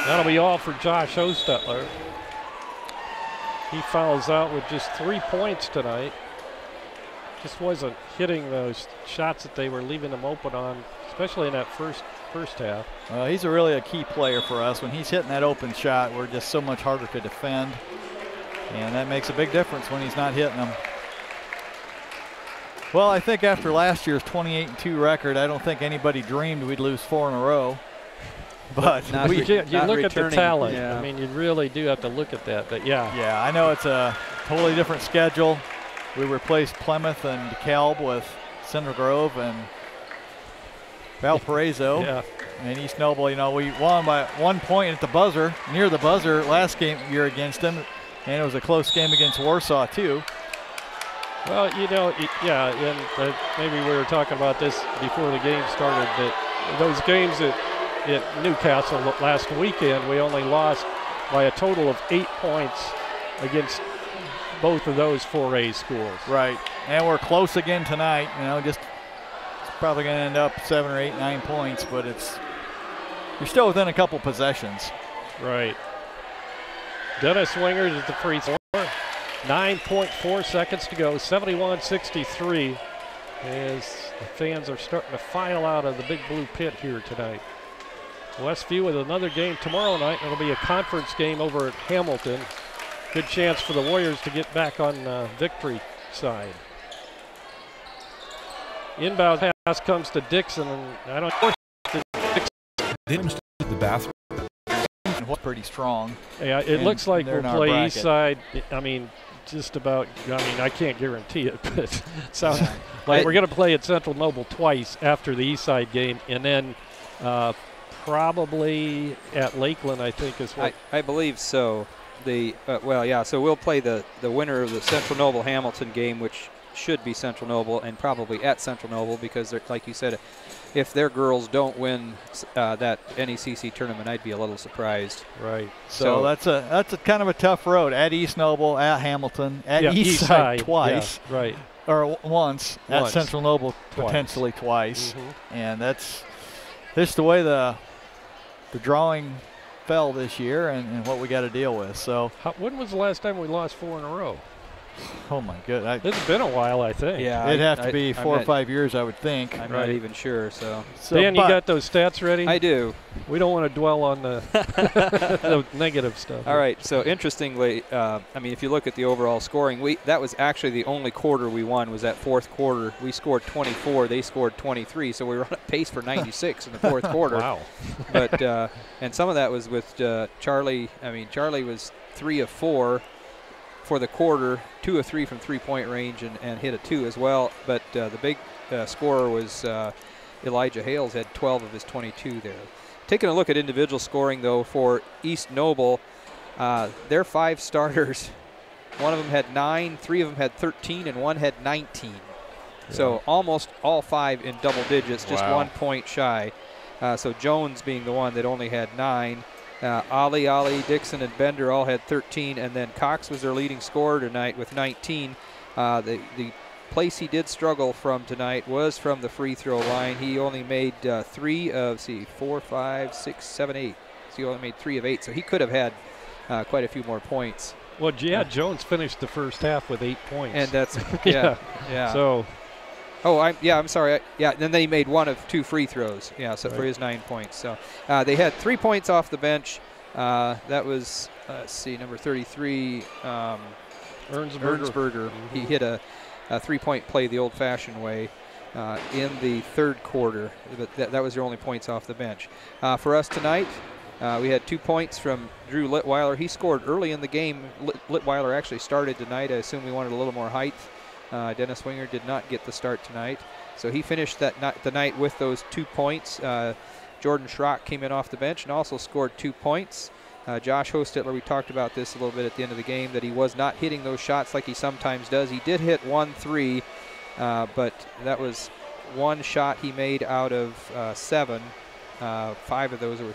That'll be all for Josh Ostetler. He fouls out with just 3 points tonight. Just wasn't hitting those shots that they were leaving him open on, especially in that first half. He's really a key player for us. When he's hitting that open shot, we're just so much harder to defend. And that makes a big difference when he's not hitting them. Well, I think after last year's 28-2 record, I don't think anybody dreamed we'd lose 4 in a row. But you look at the talent. Yeah. I mean, you really do have to look at that. But yeah. Yeah, I know it's a totally different schedule. We replaced Plymouth and DeKalb with Cinder Grove and Valparaiso. Yeah. And East Noble, we won by 1 point at the buzzer, near the buzzer last year against them. And it was a close game against Warsaw, too. Well, and maybe we were talking about this before the game started, that those games at Newcastle last weekend, we only lost by a total of 8 points against both of those 4A schools. Right, and we're close again tonight. It's probably going to end up 7 or 8, 9 points, but you're still within a couple possessions. Right. Dennis Wingers at the free throw. 9.4 seconds to go, 71-63, as the fans are starting to file out of the Big Blue Pit here tonight. Westview with another game tomorrow night. It'll be a conference game over at Hamilton. Good chance for the Warriors to get back on victory side. Inbound pass comes to Dixon, and I don't know. They must have the bathroom. Pretty strong. Yeah, it looks like we'll play east side. I mean, just about, I mean, I can't guarantee it, but it sounds like we're going to play at Central Noble twice after the Eastside game, and then probably at Lakeland, I think, is what. I believe so. So we'll play the winner of the Central Noble Hamilton game, which should be Central Noble, and probably at Central Noble, because like you said, if their girls don't win that NECC tournament, I'd be a little surprised. Right. So that's a kind of a tough road. At East Noble, at Hamilton, at Eastside twice. Yeah, right. Or once. At Central Noble potentially twice. And that's just the way the drawing fell this year and what we got to deal with. So when was the last time we lost 4 in a row? Oh my goodness. It's been a while, I think. Yeah. It'd have to be 4 or 5 years, I would think. I'm not even sure. So Dan, you got those stats ready? I do. We don't want to dwell on the, the negative stuff. All right. So interestingly, I mean, if you look at the overall scoring, that was actually the only quarter we won was that fourth quarter. We scored 24. They scored 23. So we were on a pace for 96 in the fourth quarter. Wow. But and some of that was with Charlie. I mean, Charlie was 3 of 4 for the quarter, 2 of 3 from three-point range, and hit a 2 as well. But the big scorer was Elijah Hales, had 12 of his 22 there. Taking a look at individual scoring, though, for East Noble, their 5 starters, one of them had 9, 3 of them had 13, and 1 had 19. Yeah. So almost all 5 in double digits, just 1 point shy. So Jones being the one that only had 9. Ali, Dixon, and Bender all had 13, and then Cox was their leading scorer tonight with 19. The place he did struggle from tonight was from the free throw line. He only made 3 of, 4, 5, 6, 7, 8. So he only made 3 of 8, so he could have had quite a few more points. Well, yeah, Jones finished the first half with 8 points. And that's, yeah. So. Oh, I'm sorry. And then he made 1 of 2 free throws. Yeah, so for his 9 points. So they had 3 points off the bench. That was, let's see, number 33, Ernsberger. He hit a 3-point play the old-fashioned way in the third quarter. But that was their only points off the bench. For us tonight, we had 2 points from Drew Litweiler. He scored early in the game. Litweiler actually started tonight. I assume we wanted a little more height. Dennis Winger did not get the start tonight. So he finished the night with those 2 points. Jordan Schrock came in off the bench and also scored 2 points. Josh Hostetler, we talked about this a little bit at the end of the game, that he was not hitting those shots like he sometimes does. He did hit 1 3, but that was 1 shot he made out of 7. 4 of those were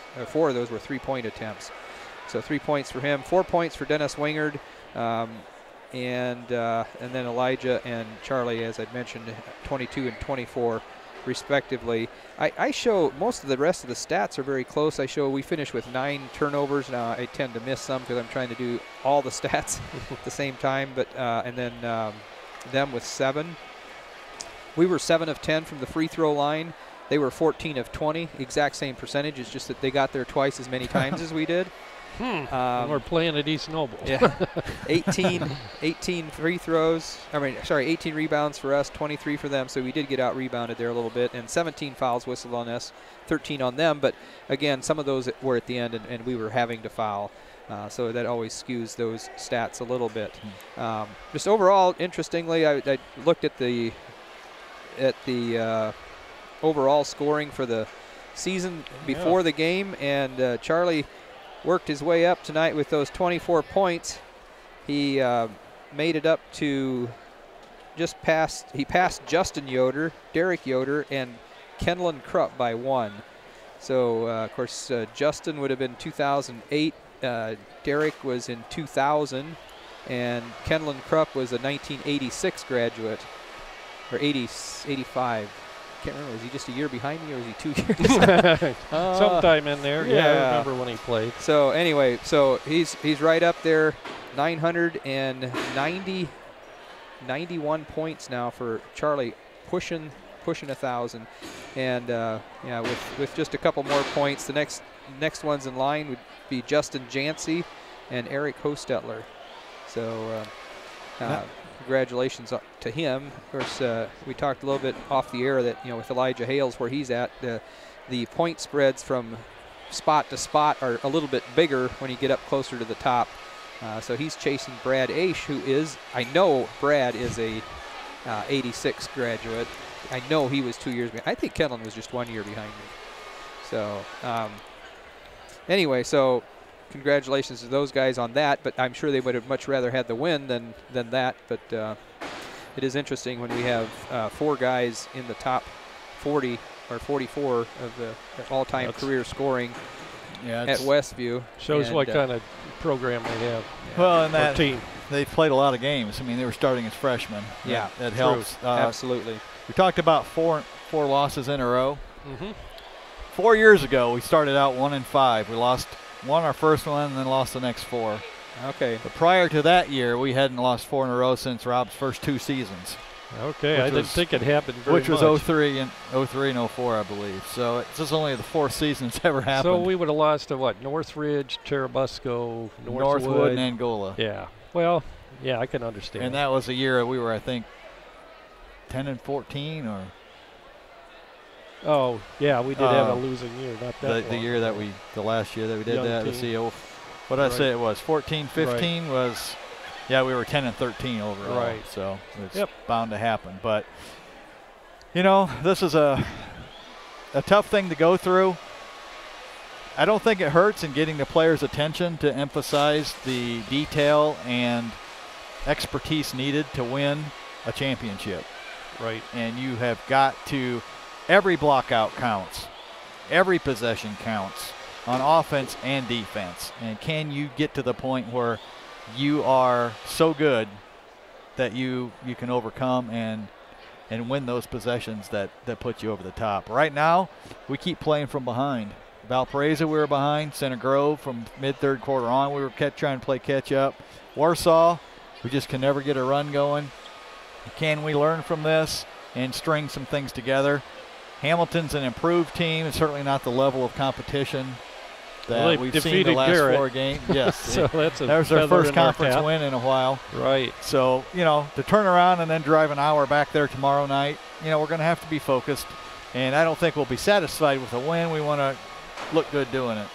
3-point attempts. So 3 points for him, 4 points for Dennis Wingard. And then Elijah and Charlie, as I'd mentioned, 22 and 24 respectively. I show most of the rest of the stats are very close. I show we finished with 9 turnovers. Now I tend to miss some because I'm trying to do all the stats at the same time, but and then them with 7. We were 7 of 10 from the free throw line. They were 14 of 20, exact same percentage. It's just that they got there twice as many times as we did. We're playing at East Noble. Yeah, 18 free throws. 18 rebounds for us, 23 for them. So we did get out rebounded there a little bit, and 17 fouls whistled on us, 13 on them. But again, some of those were at the end, and we were having to foul. So that always skews those stats a little bit. Just overall, interestingly, I looked at the overall scoring for the season before the game, and Charlie worked his way up tonight with those 24 points. He made it up to he passed Justin Yoder, Derek Yoder, and Kenlon Krupp by 1. So, of course, Justin would have been 2008. Derek was in 2000. And Kenlon Krupp was a 1986 graduate, or 85. Can't remember. Was he just a year behind me, or was he 2 years? Sometime in there. Yeah, I remember when he played. So anyway, so he's right up there, 991 points now for Charlie, pushing 1,000, and with just a couple more points, the next ones in line would be Justin Jancy and Eric Hostetler. So. Congratulations to him. Of course, we talked a little bit off the air that, with Elijah Hales where he's at, the point spreads from spot to spot are a little bit bigger when you get up closer to the top. So he's chasing Brad Aish, who is, I know Brad is a 86 graduate. I know he was 2 years behind. I think Kellen was just 1 year behind me. So anyway, so congratulations to those guys on that, but I'm sure they would have much rather had the win than that. But it is interesting when we have 4 guys in the top 40 or 44 of the all-time career scoring at Westview. Shows what kind of program they have. Well, and that team. They've played a lot of games. I mean, they were starting as freshmen. Yeah, that helps. Absolutely. We talked about four losses in a row. Mm-hmm. 4 years ago, we started out 1-5. We won our first one and then lost the next 4. Okay. But prior to that year, we hadn't lost 4 in a row since Rob's first 2 seasons. Okay, I didn't think it happened very much. Which was 03 and 04, I believe. So it's just only the 4th season it's ever happened. So we would have lost to what? Northridge, Cherubusco, Northwood, and Angola. Yeah. Well, yeah, I can understand. And that was a year we were, I think, 10-14 or. Oh yeah, we did have a losing year. Not that the year that the last year that we did that. Let's see, what did I say it was? 14-15 was. Yeah, we were 10-13 overall. Right. So it's bound to happen. But you know, this is a tough thing to go through. I don't think it hurts in getting the players' attention to emphasize the detail and expertise needed to win a championship. Right. And you have got to, every block out counts. Every possession counts on offense and defense. And can you get to the point where you are so good that you can overcome and win those possessions that put you over the top. Right now, we keep playing from behind. Valparaiso, we were behind. Center Grove from mid-third quarter on, we were trying to play catch up. Warsaw, we just can never get a run going. Can we learn from this and string some things together? Hamilton's an improved team. It's certainly not the level of competition that we've seen the last Garrett. 4 games. Yes. So that's that was their first conference win in a while. Right. So, you know, to turn around and then drive an hour back there tomorrow night, you know, we're going to have to be focused. And I don't think we'll be satisfied with a win. We want to look good doing it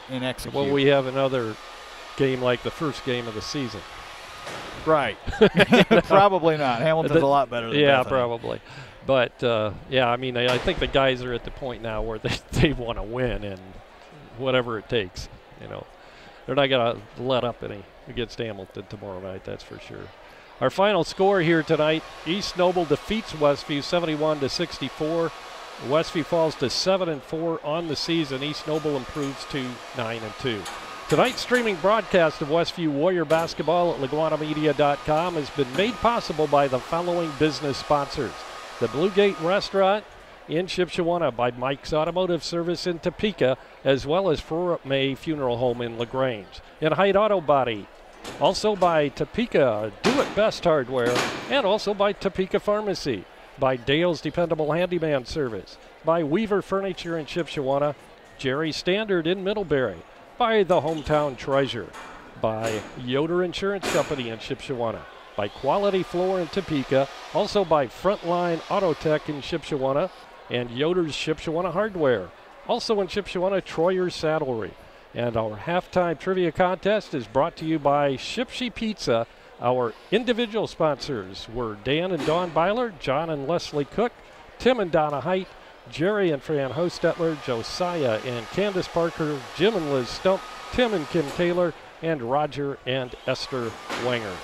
and execute. Well, we have another game like the first game of the season. Right. Probably not. Hamilton's a lot better than Bethany. Probably. But, yeah, I mean, I think the guys are at the point now where they want to win and whatever it takes. You know, they're not going to let up any against Hamilton tomorrow night, that's for sure. Our final score here tonight, East Noble defeats Westview 71-64. Westview falls to 7-4 on the season. East Noble improves to 9-2. Tonight's streaming broadcast of Westview Warrior basketball at LaguanaMedia.com has been made possible by the following business sponsors: the Blue Gate Restaurant in Shipshewana, by Mike's Automotive Service in Topeka, as well as Fort May Funeral Home in LaGrange, and Hyde Auto Body. Also by Topeka Do It Best Hardware, and also by Topeka Pharmacy, by Dale's Dependable Handyman Service, by Weaver Furniture in Shipshewana, Jerry Standard in Middlebury, by the Hometown Treasure, by Yoder Insurance Company in Shipshewana, by Quality Floor in Topeka, also by Frontline Auto Tech in Shipshewana, and Yoder's Shipshewana Hardware. Also in Shipshewana, Troyer's Saddlery. And our halftime trivia contest is brought to you by Shipshe Pizza. Our individual sponsors were Dan and Dawn Byler, John and Leslie Cook, Tim and Donna Height, Jerry and Fran Hostetler, Josiah and Candace Parker, Jim and Liz Stump, Tim and Kim Taylor, and Roger and Esther Wenger.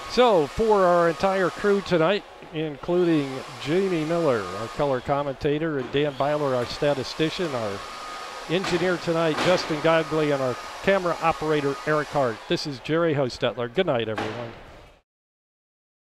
So for our entire crew tonight, including Jamie Miller, our color commentator, and Dan Byler, our statistician, our engineer tonight, Justin Gogley, and our camera operator, Eric Hart. This is Jerry Hostetler. Good night, everyone.